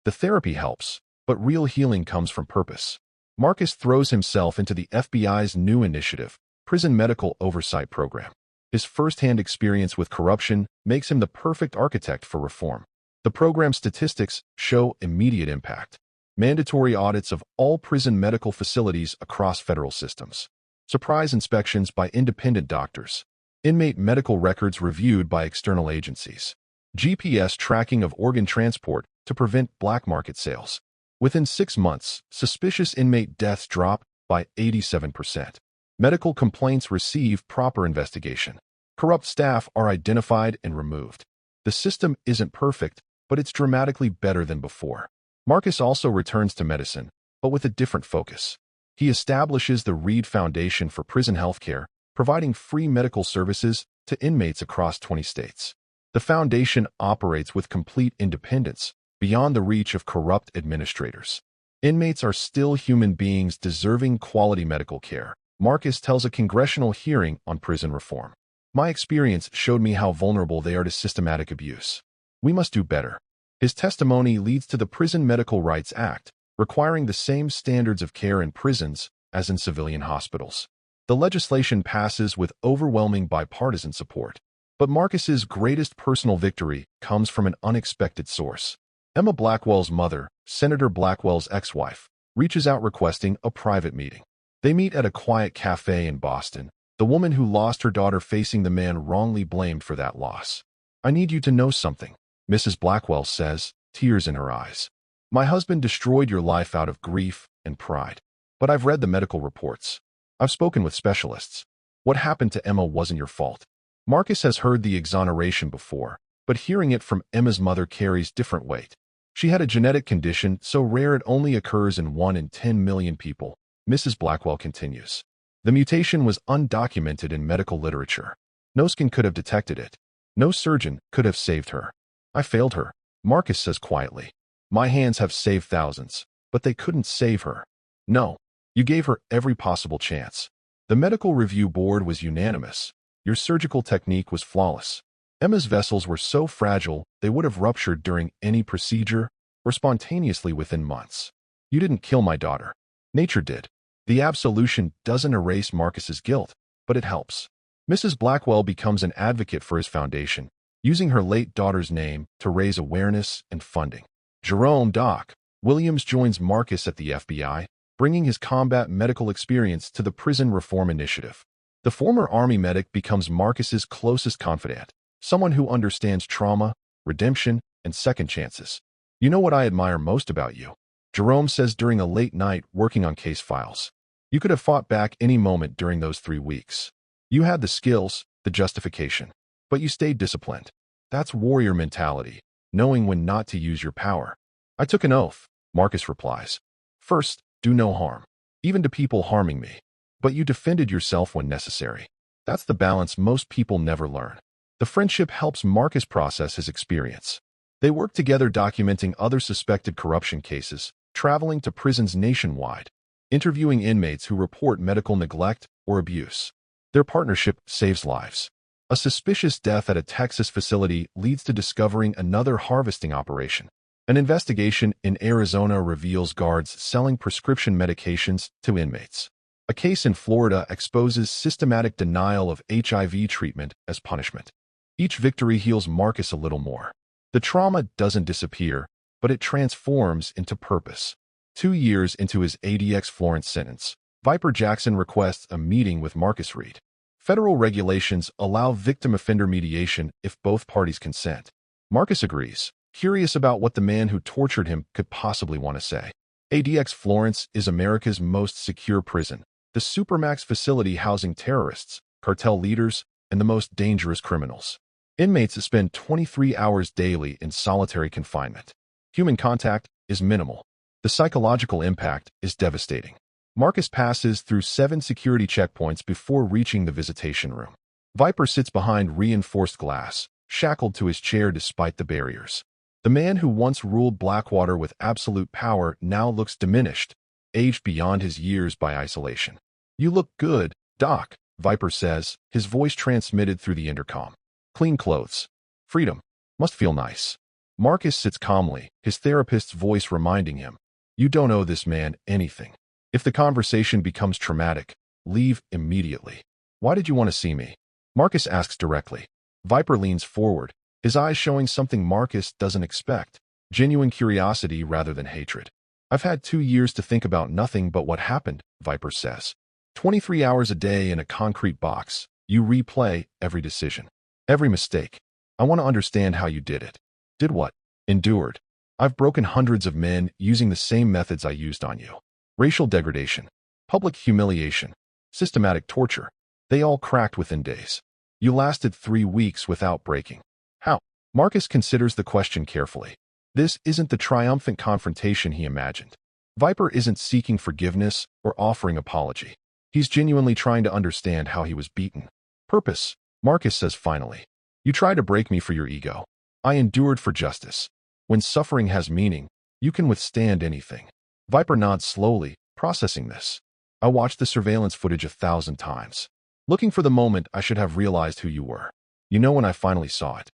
The therapy helps, but real healing comes from purpose. Marcus throws himself into the FBI's new initiative, Prison Medical Oversight Program. His first-hand experience with corruption makes him the perfect architect for reform. The program's statistics show immediate impact. Mandatory audits of all prison medical facilities across federal systems. Surprise inspections by independent doctors. Inmate medical records reviewed by external agencies. GPS tracking of organ transport to prevent black market sales. Within 6 months, suspicious inmate deaths drop by 87%. Medical complaints receive proper investigation. Corrupt staff are identified and removed. The system isn't perfect, but it's dramatically better than before. Marcus also returns to medicine, but with a different focus. He establishes the Reed Foundation for Prison Healthcare, providing free medical services to inmates across 20 states. The foundation operates with complete independence, beyond the reach of corrupt administrators. Inmates are still human beings deserving quality medical care, Marcus tells a congressional hearing on prison reform. My experience showed me how vulnerable they are to systematic abuse. We must do better. His testimony leads to the Prison Medical Rights Act, requiring the same standards of care in prisons as in civilian hospitals. The legislation passes with overwhelming bipartisan support. But Marcus's greatest personal victory comes from an unexpected source. Emma Blackwell's mother, Senator Blackwell's ex-wife, reaches out requesting a private meeting. They meet at a quiet cafe in Boston, the woman who lost her daughter facing the man wrongly blamed for that loss. I need you to know something, Mrs. Blackwell says, tears in her eyes. My husband destroyed your life out of grief and pride. But I've read the medical reports. I've spoken with specialists. What happened to Emma wasn't your fault. Marcus has heard the exoneration before, but hearing it from Emma's mother carries different weight. She had a genetic condition so rare it only occurs in 1 in 10 million people, Mrs. Blackwell continues. The mutation was undocumented in medical literature. No skin could have detected it. No surgeon could have saved her. I failed her, Marcus says quietly. My hands have saved thousands, but they couldn't save her. No, you gave her every possible chance. The medical review board was unanimous. Your surgical technique was flawless. Emma's vessels were so fragile they would have ruptured during any procedure or spontaneously within months. You didn't kill my daughter. Nature did. The absolution doesn't erase Marcus's guilt, but it helps. Mrs. Blackwell becomes an advocate for his foundation, using her late daughter's name to raise awareness and funding. Jerome Doc Williams joins Marcus at the FBI, bringing his combat medical experience to the Prison Reform Initiative. The former Army medic becomes Marcus's closest confidant, someone who understands trauma, redemption, and second chances. You know what I admire most about you? Jerome says during a late night working on case files. You could have fought back any moment during those 3 weeks. You had the skills, the justification, but you stayed disciplined. That's warrior mentality, knowing when not to use your power. I took an oath, Marcus replies. First, do no harm, even to people harming me. But you defended yourself when necessary. That's the balance most people never learn. The friendship helps Marcus process his experience. They work together documenting other suspected corruption cases, traveling to prisons nationwide, interviewing inmates who report medical neglect or abuse. Their partnership saves lives. A suspicious death at a Texas facility leads to discovering another harvesting operation. An investigation in Arizona reveals guards selling prescription medications to inmates. A case in Florida exposes systematic denial of HIV treatment as punishment. Each victory heals Marcus a little more. The trauma doesn't disappear, but it transforms into purpose. 2 years into his ADX Florence sentence, Viper Jackson requests a meeting with Marcus Reed. Federal regulations allow victim offender mediation if both parties consent. Marcus agrees, curious about what the man who tortured him could possibly want to say. ADX Florence is America's most secure prison, the supermax facility housing terrorists, cartel leaders, and the most dangerous criminals. Inmates spend 23 hours daily in solitary confinement. Human contact is minimal. The psychological impact is devastating. Marcus passes through 7 security checkpoints before reaching the visitation room. Viper sits behind reinforced glass, shackled to his chair despite the barriers. The man who once ruled Blackwater with absolute power now looks diminished, aged beyond his years by isolation. You look good, Doc, Viper says, his voice transmitted through the intercom. Clean clothes. Freedom. Must feel nice. Marcus sits calmly, his therapist's voice reminding him, you don't owe this man anything. If the conversation becomes traumatic, leave immediately. Why did you want to see me? Marcus asks directly. Viper leans forward, his eyes showing something Marcus doesn't expect, genuine curiosity rather than hatred. I've had 2 years to think about nothing but what happened, Viper says. 23 hours a day in a concrete box, you replay every decision, every mistake. I want to understand how you did it. Did what? Endured. I've broken hundreds of men using the same methods I used on you. Racial degradation, public humiliation, systematic torture. They all cracked within days. You lasted 3 weeks without breaking. How? Marcus considers the question carefully. This isn't the triumphant confrontation he imagined. Viper isn't seeking forgiveness or offering apology. He's genuinely trying to understand how he was beaten. Purpose, Marcus says finally. You tried to break me for your ego. I endured for justice. When suffering has meaning, you can withstand anything. Viper nods slowly, processing this. I watched the surveillance footage 1,000 times, looking for the moment I should have realized who you were. You know when I finally saw it?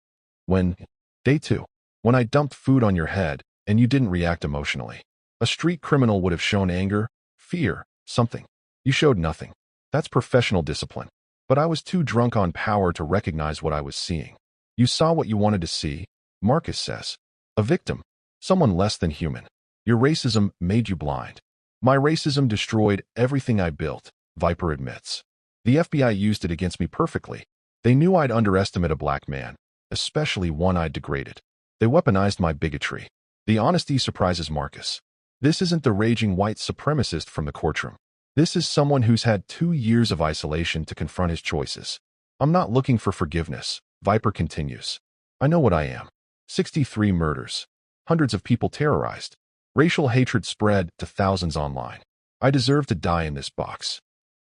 When? Day 2. When I dumped food on your head, and you didn't react emotionally. A street criminal would have shown anger, fear, something. You showed nothing. That's professional discipline. But I was too drunk on power to recognize what I was seeing. You saw what you wanted to see, Marcus says. A victim. Someone less than human. Your racism made you blind. My racism destroyed everything I built, Viper admits. The FBI used it against me perfectly. They knew I'd underestimate a black man, especially one I'd degraded. They weaponized my bigotry. The honesty surprises Marcus. This isn't the raging white supremacist from the courtroom. This is someone who's had 2 years of isolation to confront his choices. I'm not looking for forgiveness, Viper continues. I know what I am. 63 murders. Hundreds of people terrorized. Racial hatred spread to thousands online. I deserve to die in this box.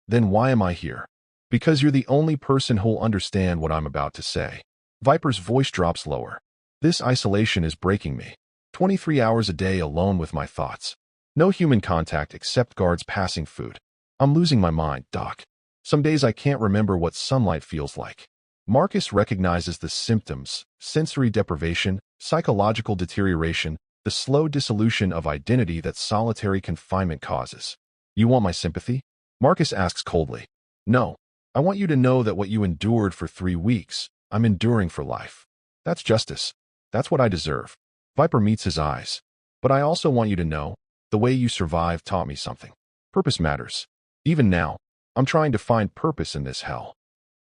Then why am I here? Because you're the only person who'll understand what I'm about to say. Viper's voice drops lower. This isolation is breaking me. 23 hours a day alone with my thoughts. No human contact except guards passing food. I'm losing my mind, Doc. Some days I can't remember what sunlight feels like. Marcus recognizes the symptoms: sensory deprivation, psychological deterioration, the slow dissolution of identity that solitary confinement causes. You want my sympathy? Marcus asks coldly. No. I want you to know that what you endured for 3 weeks, I'm enduring for life. That's justice. That's what I deserve. Viper meets his eyes. But I also want you to know, the way you survived taught me something. Purpose matters. Even now, I'm trying to find purpose in this hell.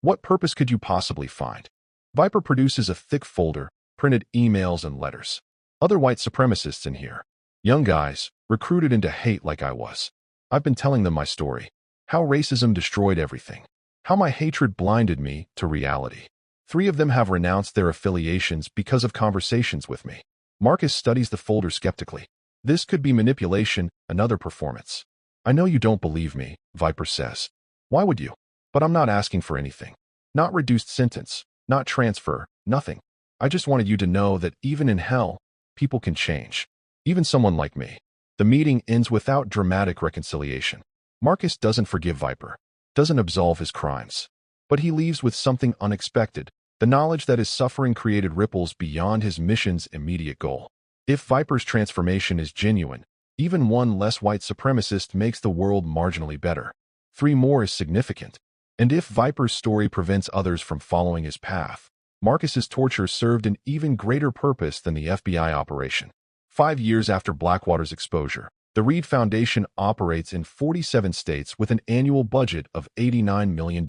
What purpose could you possibly find? Viper produces a thick folder, printed emails and letters. Other white supremacists in here. Young guys, recruited into hate like I was. I've been telling them my story. How racism destroyed everything. How my hatred blinded me to reality. 3 of them have renounced their affiliations because of conversations with me. Marcus studies the folder skeptically. This could be manipulation, another performance. I know you don't believe me, Viper says. Why would you? But I'm not asking for anything. Not reduced sentence, not transfer, nothing. I just wanted you to know that even in hell, people can change. Even someone like me. The meeting ends without dramatic reconciliation. Marcus doesn't forgive Viper, doesn't absolve his crimes. But he leaves with something unexpected, the knowledge that his suffering created ripples beyond his mission's immediate goal. If Viper's transformation is genuine, even one less white supremacist makes the world marginally better. 3 more is significant. And if Viper's story prevents others from following his path, Marcus's torture served an even greater purpose than the FBI operation. 5 years after Blackwater's exposure, the Reed Foundation operates in 47 states with an annual budget of $89 million.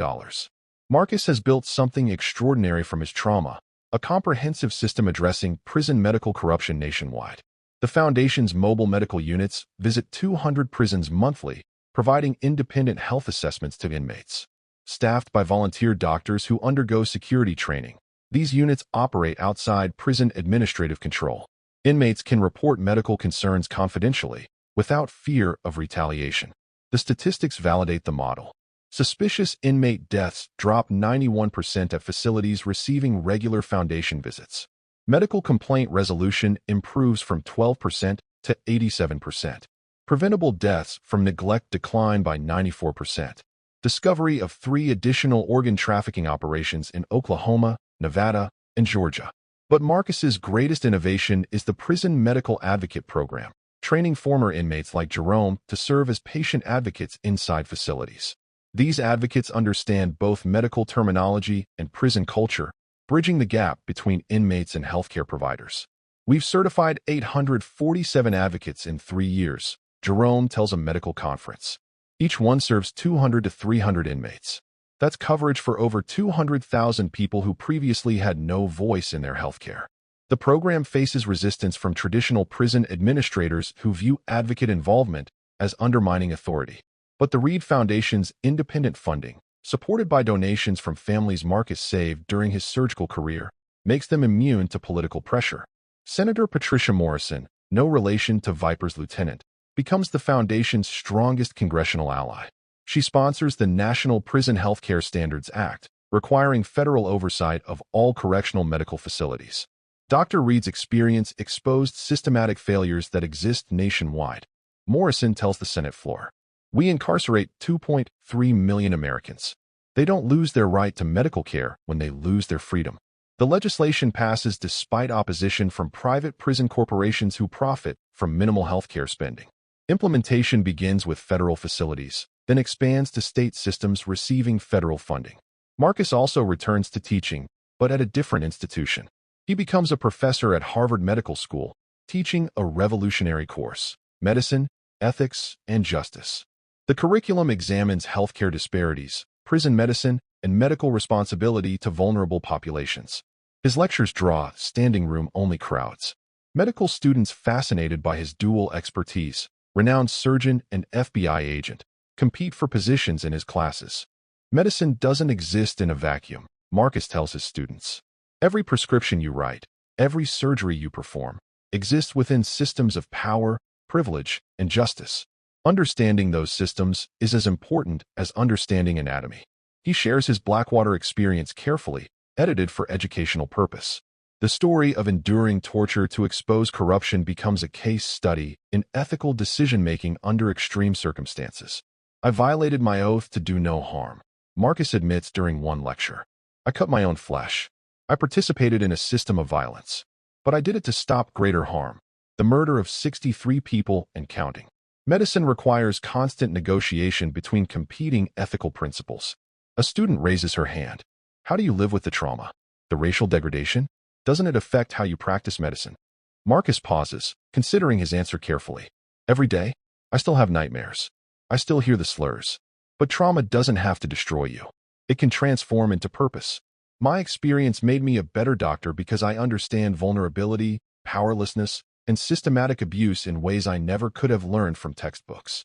Marcus has built something extraordinary from his trauma, a comprehensive system addressing prison medical corruption nationwide. The Foundation's mobile medical units visit 200 prisons monthly, providing independent health assessments to inmates. Staffed by volunteer doctors who undergo security training, these units operate outside prison administrative control. Inmates can report medical concerns confidentially, without fear of retaliation. The statistics validate the model. Suspicious inmate deaths drop 91% at facilities receiving regular Foundation visits. Medical complaint resolution improves from 12% to 87%. Preventable deaths from neglect decline by 94%. Discovery of 3 additional organ trafficking operations in Oklahoma, Nevada, and Georgia. But Marcus's greatest innovation is the Prison Medical Advocate Program, training former inmates like Jerome to serve as patient advocates inside facilities. These advocates understand both medical terminology and prison culture, bridging the gap between inmates and healthcare providers. We've certified 847 advocates in 3 years, Jerome tells a medical conference. Each one serves 200 to 300 inmates. That's coverage for over 200,000 people who previously had no voice in their healthcare. The program faces resistance from traditional prison administrators who view advocate involvement as undermining authority. But the Reed Foundation's independent funding, supported by donations from families Marcus saved during his surgical career, makes them immune to political pressure. Senator Patricia Morrison, no relation to Viper's lieutenant, becomes the Foundation's strongest congressional ally. She sponsors the National Prison Healthcare Standards Act, requiring federal oversight of all correctional medical facilities. Dr. Reed's experience exposed systematic failures that exist nationwide. Morrison tells the Senate floor, "We incarcerate 2.3 million Americans. They don't lose their right to medical care when they lose their freedom." The legislation passes despite opposition from private prison corporations who profit from minimal health care spending. Implementation begins with federal facilities, then expands to state systems receiving federal funding. Marcus also returns to teaching, but at a different institution. He becomes a professor at Harvard Medical School, teaching a revolutionary course: medicine, ethics, and justice. The curriculum examines healthcare disparities, prison medicine, and medical responsibility to vulnerable populations. His lectures draw standing room-only crowds. Medical students fascinated by his dual expertise, renowned surgeon and FBI agent, compete for positions in his classes. Medicine doesn't exist in a vacuum, Marcus tells his students. Every prescription you write, every surgery you perform, exists within systems of power, privilege, and justice. Understanding those systems is as important as understanding anatomy. He shares his Blackwater experience carefully, edited for educational purpose. The story of enduring torture to expose corruption becomes a case study in ethical decision-making under extreme circumstances. "I violated my oath to do no harm," Marcus admits during one lecture. "I cut my own flesh. I participated in a system of violence. But I did it to stop greater harm, the murder of 63 people and counting." Medicine requires constant negotiation between competing ethical principles. A student raises her hand. "How do you live with the trauma? The racial degradation? Doesn't it affect how you practice medicine?" Marcus pauses, considering his answer carefully. "Every day, I still have nightmares. I still hear the slurs. But trauma doesn't have to destroy you. It can transform into purpose. My experience made me a better doctor because I understand vulnerability, powerlessness, and systematic abuse in ways I never could have learned from textbooks."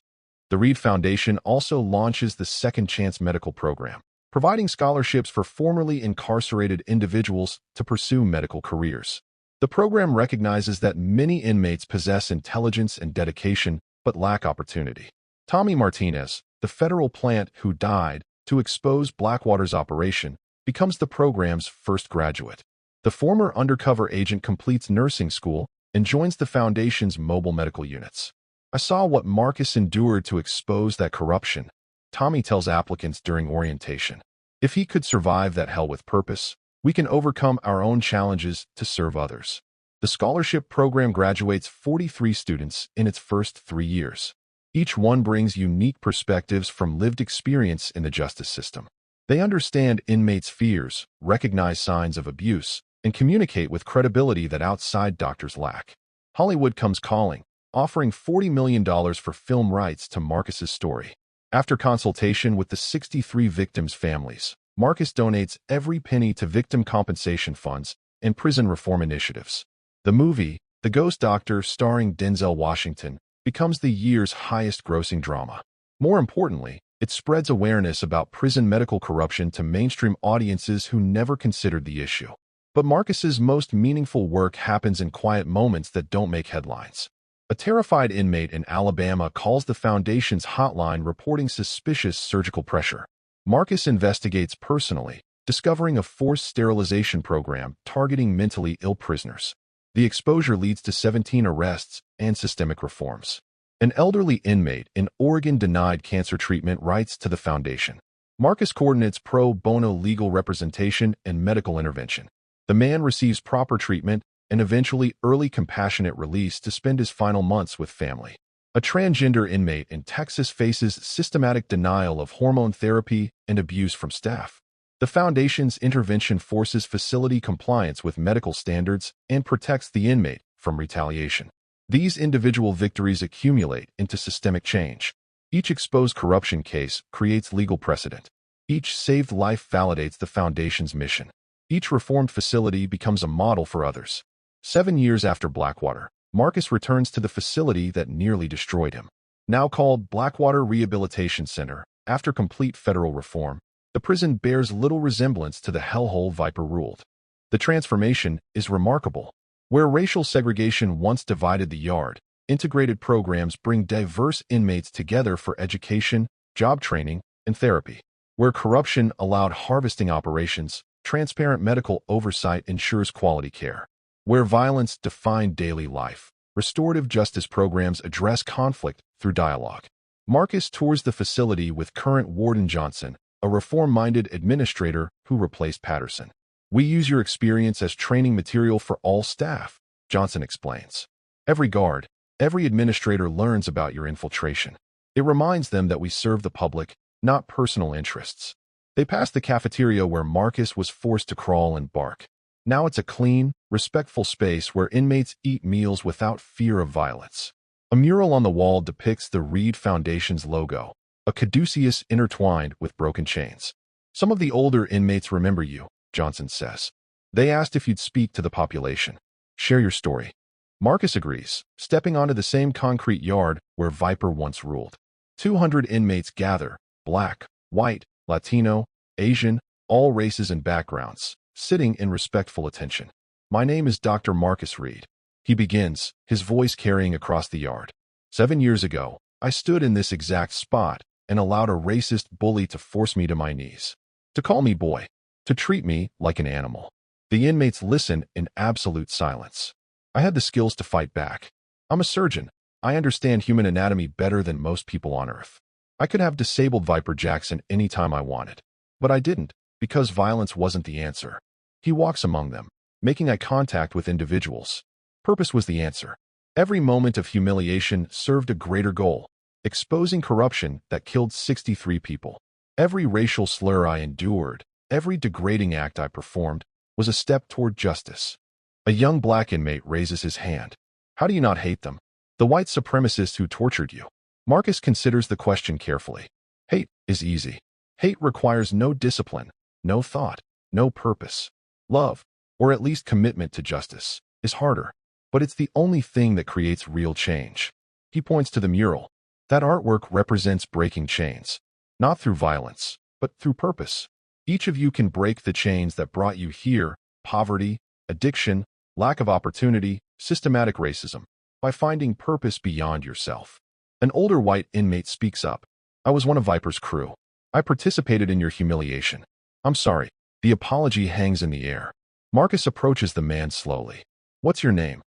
The Reed Foundation also launches the Second Chance Medical Program, providing scholarships for formerly incarcerated individuals to pursue medical careers. The program recognizes that many inmates possess intelligence and dedication but lack opportunity. Tommy Martinez, the federal plant who died to expose Blackwater's operation, becomes the program's first graduate. The former undercover agent completes nursing school and joins the Foundation's mobile medical units. "I saw what Marcus endured to expose that corruption," Tommy tells applicants during orientation. "If he could survive that hell with purpose, we can overcome our own challenges to serve others." The scholarship program graduates 43 students in its first 3 years. Each one brings unique perspectives from lived experience in the justice system. They understand inmates' fears, recognize signs of abuse, and communicate with credibility that outside doctors lack. Hollywood comes calling, offering $40 million for film rights to Marcus's story. After consultation with the 63 victims' families, Marcus donates every penny to victim compensation funds and prison reform initiatives. The movie, The Ghost Doctor, starring Denzel Washington, becomes the year's highest-grossing drama. More importantly, it spreads awareness about prison medical corruption to mainstream audiences who never considered the issue. But Marcus's most meaningful work happens in quiet moments that don't make headlines. A terrified inmate in Alabama calls the Foundation's hotline reporting suspicious surgical pressure. Marcus investigates personally, discovering a forced sterilization program targeting mentally ill prisoners. The exposure leads to 17 arrests and systemic reforms. An elderly inmate in Oregon denied cancer treatment rights to the Foundation. Marcus coordinates pro bono legal representation and medical intervention. The man receives proper treatment and eventually early compassionate release to spend his final months with family. A transgender inmate in Texas faces systematic denial of hormone therapy and abuse from staff. The Foundation's intervention forces facility compliance with medical standards and protects the inmate from retaliation. These individual victories accumulate into systemic change. Each exposed corruption case creates legal precedent. Each saved life validates the Foundation's mission. Each reformed facility becomes a model for others. 7 years after Blackwater, Marcus returns to the facility that nearly destroyed him. Now called Blackwater Rehabilitation Center, after complete federal reform, the prison bears little resemblance to the hellhole Viper ruled. The transformation is remarkable. Where racial segregation once divided the yard, integrated programs bring diverse inmates together for education, job training, and therapy. Where corruption allowed harvesting operations, transparent medical oversight ensures quality care. Where violence defined daily life, restorative justice programs address conflict through dialogue. Marcus tours the facility with current Warden Johnson, a reform-minded administrator who replaced Patterson. We use your experience as training material for all staff, Johnson explains. Every guard, every administrator learns about your infiltration. It reminds them that we serve the public, not personal interests. They passed the cafeteria where Marcus was forced to crawl and bark. Now it's a clean, respectful space where inmates eat meals without fear of violence. A mural on the wall depicts the Reed Foundation's logo, a caduceus intertwined with broken chains. Some of the older inmates remember you, Johnson says. They asked if you'd speak to the population. Share your story. Marcus agrees, stepping onto the same concrete yard where Viper once ruled. 200 inmates gather, black, white, Latino, Asian, all races and backgrounds, sitting in respectful attention. My name is Dr. Marcus Reed. He begins, his voice carrying across the yard. 7 years ago, I stood in this exact spot and allowed a racist bully to force me to my knees, to call me boy, to treat me like an animal. The inmates listen in absolute silence. I had the skills to fight back. I'm a surgeon. I understand human anatomy better than most people on Earth. I could have disabled Viper Jackson anytime I wanted. But I didn't, because violence wasn't the answer. He walks among them, making eye contact with individuals. Purpose was the answer. Every moment of humiliation served a greater goal, exposing corruption that killed 63 people. Every racial slur I endured, every degrading act I performed, was a step toward justice. A young black inmate raises his hand. How do you not hate them? The white supremacists who tortured you. Marcus considers the question carefully. Hate is easy. Hate requires no discipline, no thought, no purpose. Love, or at least commitment to justice, is harder. But it's the only thing that creates real change. He points to the mural. That artwork represents breaking chains. Not through violence, but through purpose. Each of you can break the chains that brought you here, poverty, addiction, lack of opportunity, systematic racism, by finding purpose beyond yourself. An older white inmate speaks up. I was one of Viper's crew. I participated in your humiliation. I'm sorry. The apology hangs in the air. Marcus approaches the man slowly. What's your name?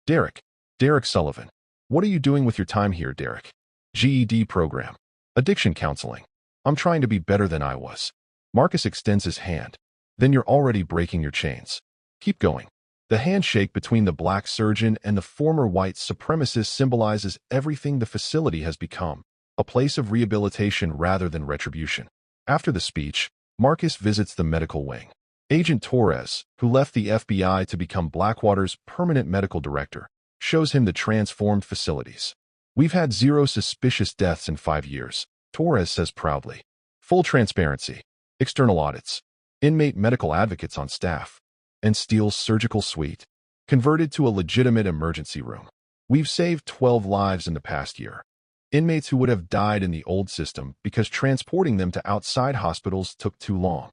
Derek. Derek Sullivan. What are you doing with your time here, Derek? GED program. Addiction counseling. I'm trying to be better than I was. Marcus extends his hand. Then you're already breaking your chains. Keep going. The handshake between the black surgeon and the former white supremacist symbolizes everything the facility has become, a place of rehabilitation rather than retribution. After the speech, Marcus visits the medical wing. Agent Torres, who left the FBI to become Blackwater's permanent medical director, shows him the transformed facilities. We've had 0 suspicious deaths in 5 years, Torres says proudly. Full transparency. External audits. Inmate medical advocates on staff. And Steele's surgical suite, converted to a legitimate emergency room. We've saved 12 lives in the past year. Inmates who would have died in the old system because transporting them to outside hospitals took too long.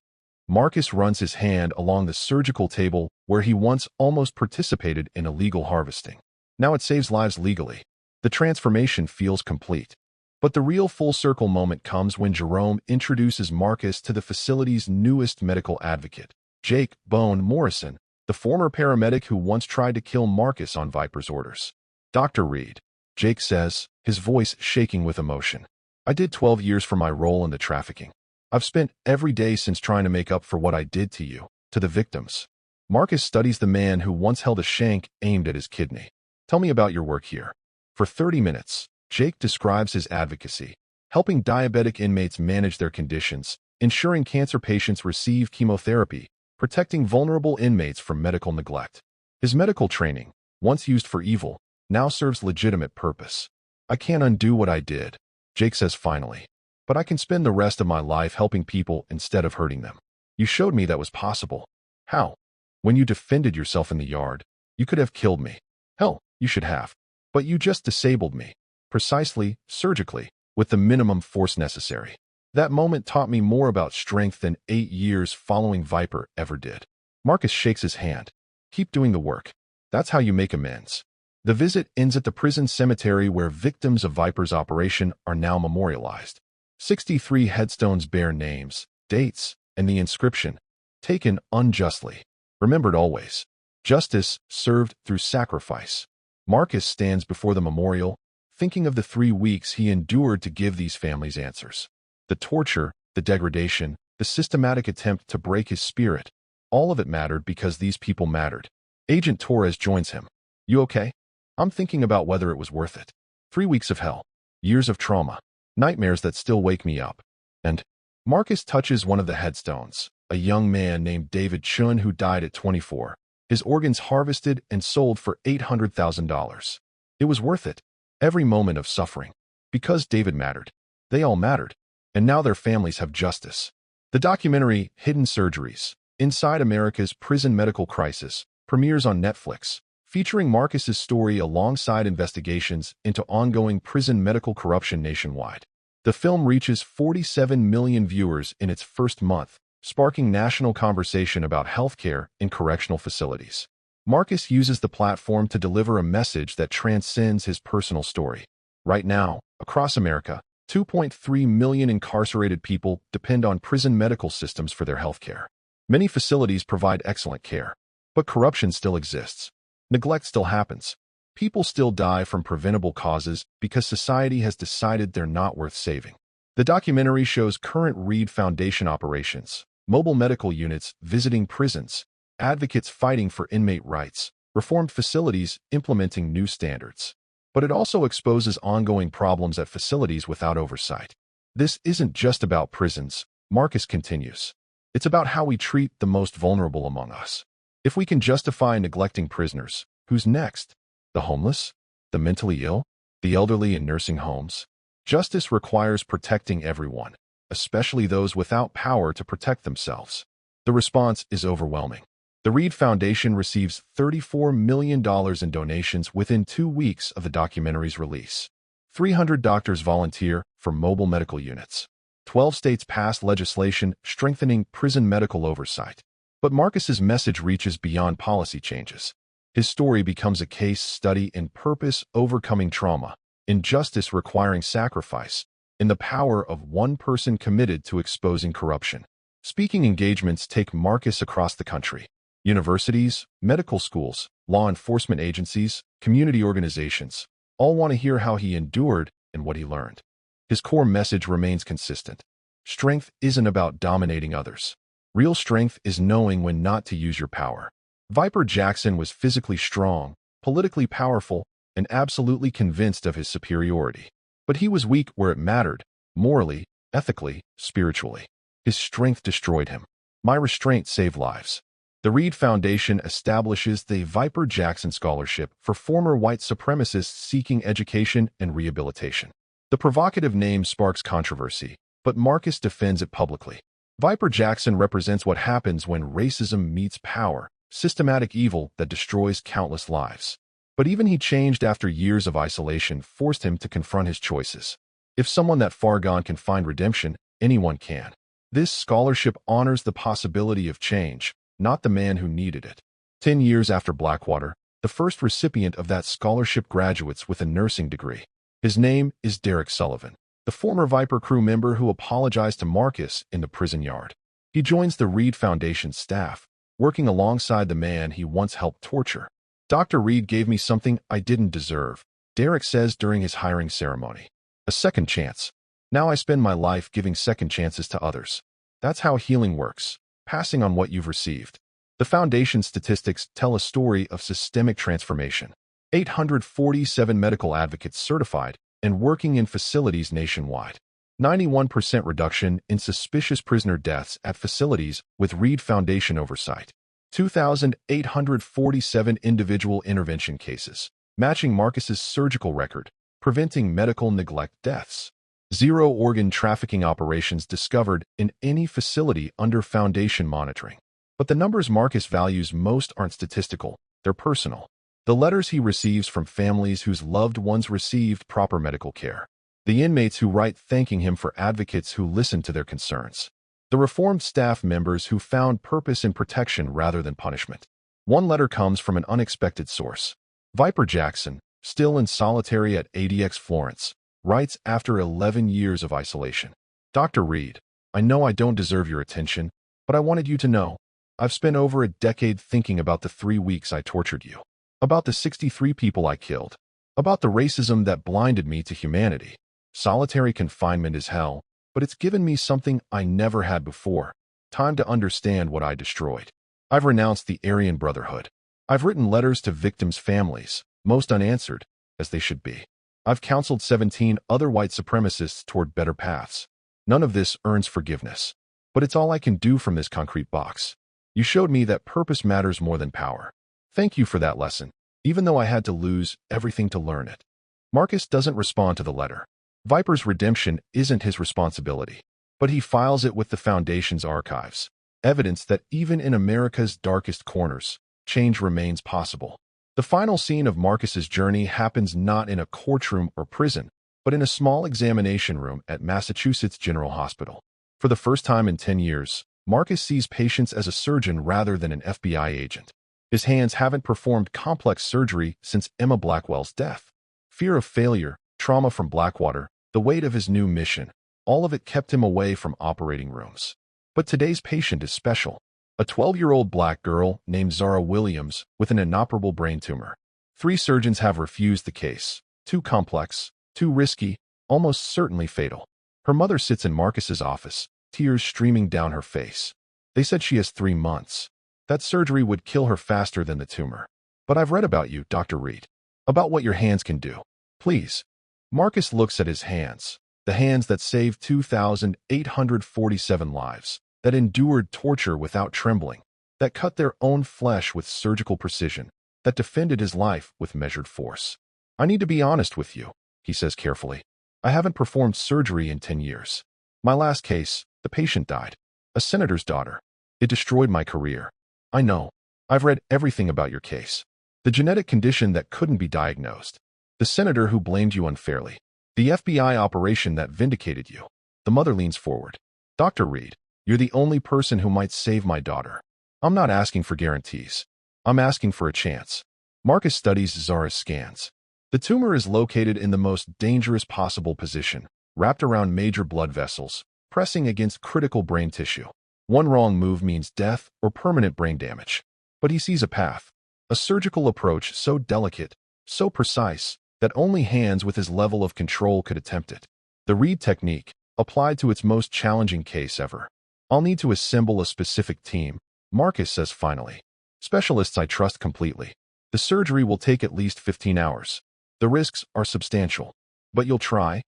Marcus runs his hand along the surgical table where he once almost participated in illegal harvesting. Now it saves lives legally. The transformation feels complete. But the real full-circle moment comes when Jerome introduces Marcus to the facility's newest medical advocate, Jake "Bone" Morrison, the former paramedic who once tried to kill Marcus on Viper's orders. Dr. Reed, Jake says, his voice shaking with emotion. I did 12 years for my role in the trafficking. I've spent every day since trying to make up for what I did to you, to the victims. Marcus studies the man who once held a shank aimed at his kidney. Tell me about your work here. For 30 minutes, Jake describes his advocacy, helping diabetic inmates manage their conditions, ensuring cancer patients receive chemotherapy, protecting vulnerable inmates from medical neglect. His medical training, once used for evil, now serves legitimate purpose. I can't undo what I did, Jake says finally, but I can spend the rest of my life helping people instead of hurting them. You showed me that was possible. How? When you defended yourself in the yard, you could have killed me. Hell, you should have. But you just disabled me. Precisely, surgically, with the minimum force necessary. That moment taught me more about strength than 8 years following Viper ever did. Marcus shakes his hand. Keep doing the work. That's how you make amends. The visit ends at the prison cemetery where victims of Viper's operation are now memorialized. 63 headstones bear names, dates, and the inscription, "Taken unjustly, remembered always. Justice served through sacrifice." Marcus stands before the memorial, thinking of the 3 weeks he endured to give these families answers. The torture, the degradation, the systematic attempt to break his spirit, all of it mattered because these people mattered. Agent Torres joins him. "You okay?" "I'm thinking about whether it was worth it. 3 weeks of hell. Years of trauma. Nightmares that still wake me up." And Marcus touches one of the headstones, a young man named David Chun who died at 24. His organs harvested and sold for $800,000. It was worth it. Every moment of suffering. Because David mattered. They all mattered. And now their families have justice. The documentary Hidden Surgeries, Inside America's Prison Medical Crisis, premieres on Netflix, featuring Marcus's story alongside investigations into ongoing prison medical corruption nationwide. The film reaches 47 million viewers in its first month, sparking national conversation about healthcare in correctional facilities. Marcus uses the platform to deliver a message that transcends his personal story. Right now, across America, 2.3 million incarcerated people depend on prison medical systems for their healthcare. Many facilities provide excellent care, but corruption still exists. Neglect still happens. People still die from preventable causes because society has decided they're not worth saving. The documentary shows current Reed Foundation operations, mobile medical units visiting prisons, advocates fighting for inmate rights, reformed facilities implementing new standards. But it also exposes ongoing problems at facilities without oversight. This isn't just about prisons, Marcus continues. It's about how we treat the most vulnerable among us. If we can justify neglecting prisoners, who's next? The homeless? The mentally ill? The elderly in nursing homes? Justice requires protecting everyone, especially those without power to protect themselves. The response is overwhelming. The Reed Foundation receives $34 million in donations within 2 weeks of the documentary's release. 300 doctors volunteer for mobile medical units. 12 states pass legislation strengthening prison medical oversight. But Marcus's message reaches beyond policy changes. His story becomes a case study in purpose overcoming trauma, in justice requiring sacrifice, in the power of one person committed to exposing corruption. Speaking engagements take Marcus across the country. Universities, medical schools, law enforcement agencies, community organizations, all want to hear how he endured and what he learned. His core message remains consistent. Strength isn't about dominating others. Real strength is knowing when not to use your power. Viper Jackson was physically strong, politically powerful, and absolutely convinced of his superiority. But he was weak where it mattered, morally, ethically, spiritually. His strength destroyed him. My restraint saved lives. The Reed Foundation establishes the Viper Jackson Scholarship for former white supremacists seeking education and rehabilitation. The provocative name sparks controversy, but Marcus defends it publicly. Viper Jackson represents what happens when racism meets power, systematic evil that destroys countless lives. But even he changed after years of isolation forced him to confront his choices. If someone that far gone can find redemption, anyone can. This scholarship honors the possibility of change, not the man who needed it. 10 years after Blackwater, the first recipient of that scholarship graduates with a nursing degree. His name is Derek Sullivan, the former Viper crew member who apologized to Marcus in the prison yard. He joins the Reed Foundation staff, working alongside the man he once helped torture. "Dr. Reed gave me something I didn't deserve," Derek says during his hiring ceremony. "A second chance. Now I spend my life giving second chances to others." That's how healing works, passing on what you've received. The Foundation's statistics tell a story of systemic transformation. 847 medical advocates certified and working in facilities nationwide. 91% reduction in suspicious prisoner deaths at facilities with Reed Foundation oversight. 2,847 individual intervention cases, matching Marcus's surgical record, preventing medical neglect deaths. 0 organ trafficking operations discovered in any facility under Foundation monitoring. But the numbers Marcus values most aren't statistical, they're personal. The letters he receives from families whose loved ones received proper medical care. The inmates who write thanking him for advocates who listened to their concerns. The reformed staff members who found purpose in protection rather than punishment. One letter comes from an unexpected source. Viper Jackson, still in solitary at ADX Florence, writes after 11 years of isolation. Dr. Reed, I know I don't deserve your attention, but I wanted you to know. I've spent over a decade thinking about the 3 weeks I tortured you, about the 63 people I killed, about the racism that blinded me to humanity. Solitary confinement is hell, but it's given me something I never had before: time to understand what I destroyed. I've renounced the Aryan Brotherhood. I've written letters to victims' families, most unanswered, as they should be. I've counseled 17 other white supremacists toward better paths. None of this earns forgiveness, but it's all I can do from this concrete box. You showed me that purpose matters more than power. Thank you for that lesson, even though I had to lose everything to learn it. Marcus doesn't respond to the letter. Viper's redemption isn't his responsibility, but he files it with the Foundation's archives, evidence that even in America's darkest corners, change remains possible. The final scene of Marcus's journey happens not in a courtroom or prison, but in a small examination room at Massachusetts General Hospital. For the first time in 10 years, Marcus sees patients as a surgeon rather than an FBI agent. His hands haven't performed complex surgery since Emma Blackwell's death. Fear of failure, trauma from Blackwater, the weight of his new mission, all of it kept him away from operating rooms. But today's patient is special. A 12-year-old black girl named Zara Williams with an inoperable brain tumor. 3 surgeons have refused the case. Too complex, too risky, almost certainly fatal. Her mother sits in Marcus's office, tears streaming down her face. They said she has 3 months. That surgery would kill her faster than the tumor. But I've read about you, Dr. Reed. About what your hands can do. Please. Marcus looks at his hands. The hands that saved 2,847 lives. That endured torture without trembling. That cut their own flesh with surgical precision. That defended his life with measured force. I need to be honest with you, he says carefully. I haven't performed surgery in 10 years. My last case, the patient died. A senator's daughter. It destroyed my career. I know. I've read everything about your case. The genetic condition that couldn't be diagnosed. The senator who blamed you unfairly. The FBI operation that vindicated you. The mother leans forward. Dr. Reed, you're the only person who might save my daughter. I'm not asking for guarantees. I'm asking for a chance. Marcus studies Zara's scans. The tumor is located in the most dangerous possible position, wrapped around major blood vessels, pressing against critical brain tissue. One wrong move means death or permanent brain damage. But he sees a path, a surgical approach so delicate, so precise, that only hands with his level of control could attempt it. The Reed technique, applied to its most challenging case ever. I'll need to assemble a specific team, Marcus says finally. Specialists I trust completely. The surgery will take at least 15 hours. The risks are substantial. But you'll try?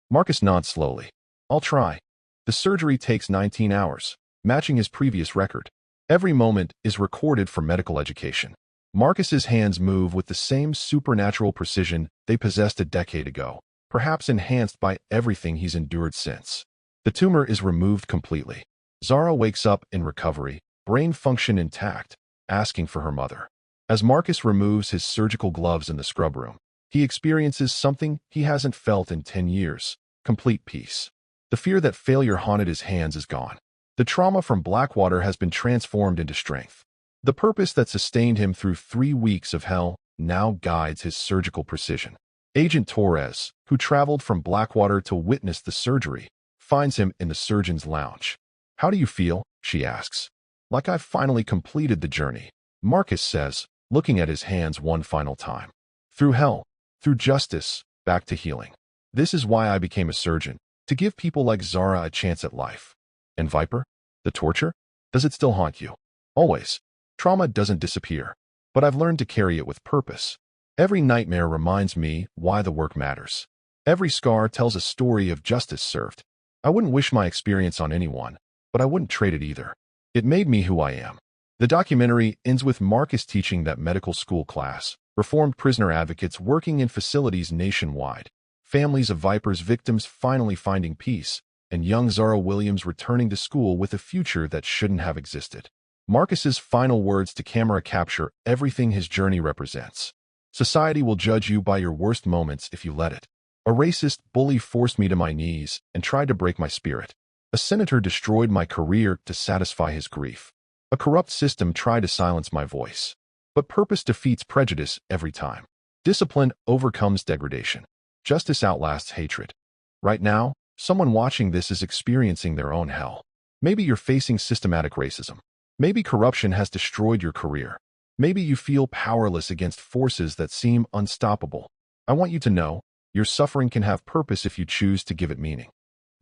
Marcus nods slowly. I'll try. The surgery takes 19 hours, matching his previous record. Every moment is recorded for medical education. Marcus's hands move with the same supernatural precision they possessed a decade ago, perhaps enhanced by everything he's endured since. The tumor is removed completely. Zara wakes up in recovery, brain function intact, asking for her mother. As Marcus removes his surgical gloves in the scrub room, he experiences something he hasn't felt in 10 years: complete peace. The fear that failure haunted his hands is gone. The trauma from Blackwater has been transformed into strength. The purpose that sustained him through 3 weeks of hell now guides his surgical precision. Agent Torres, who traveled from Blackwater to witness the surgery, finds him in the surgeon's lounge. How do you feel? She asks. Like I've finally completed the journey, Marcus says, looking at his hands one final time. Through hell, through justice, back to healing. This is why I became a surgeon, to give people like Zara a chance at life. And Viper? The torture? Does it still haunt you? Always. Trauma doesn't disappear, but I've learned to carry it with purpose. Every nightmare reminds me why the work matters. Every scar tells a story of justice served. I wouldn't wish my experience on anyone, but I wouldn't trade it either. It made me who I am. The documentary ends with Marcus teaching that medical school class, reformed prisoner advocates working in facilities nationwide, families of Viper's victims finally finding peace, and young Zara Williams returning to school with a future that shouldn't have existed. Marcus's final words to camera capture everything his journey represents. Society will judge you by your worst moments if you let it. A racist bully forced me to my knees and tried to break my spirit. A senator destroyed my career to satisfy his grief. A corrupt system tried to silence my voice. But purpose defeats prejudice every time. Discipline overcomes degradation. Justice outlasts hatred. Right now, Someone watching this is experiencing their own hell. Maybe you're facing systematic racism. Maybe corruption has destroyed your career. Maybe you feel powerless against forces that seem unstoppable. I want you to know, your suffering can have purpose if you choose to give it meaning.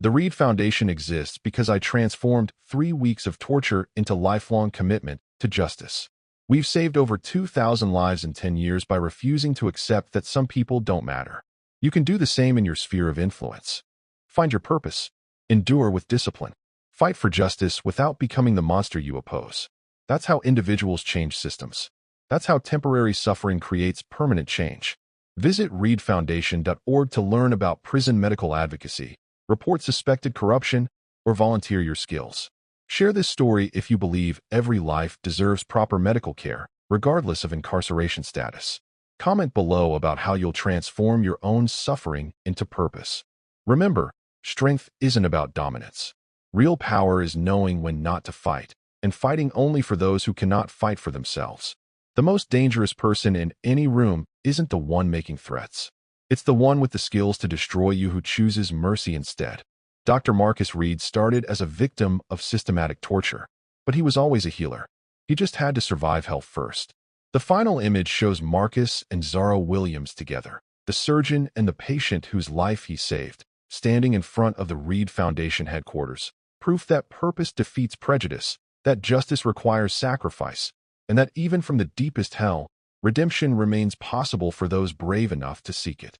The Reed Foundation exists because I transformed 3 weeks of torture into lifelong commitment to justice. We've saved over 2,000 lives in 10 years by refusing to accept that some people don't matter. You can do the same in your sphere of influence. Find your purpose. Endure with discipline. Fight for justice without becoming the monster you oppose. That's how individuals change systems. That's how temporary suffering creates permanent change. Visit reedfoundation.org to learn about prison medical advocacy, report suspected corruption, or volunteer your skills. Share this story if you believe every life deserves proper medical care, regardless of incarceration status. Comment below about how you'll transform your own suffering into purpose. Remember, strength isn't about dominance. Real power is knowing when not to fight, and fighting only for those who cannot fight for themselves. The most dangerous person in any room isn't the one making threats. It's the one with the skills to destroy you who chooses mercy instead. Dr. Marcus Reed started as a victim of systematic torture, but he was always a healer. He just had to survive hell first. The final image shows Marcus and Zara Williams together, the surgeon and the patient whose life he saved, standing in front of the Reed Foundation headquarters. Proof that purpose defeats prejudice, that justice requires sacrifice, and that even from the deepest hell, redemption remains possible for those brave enough to seek it.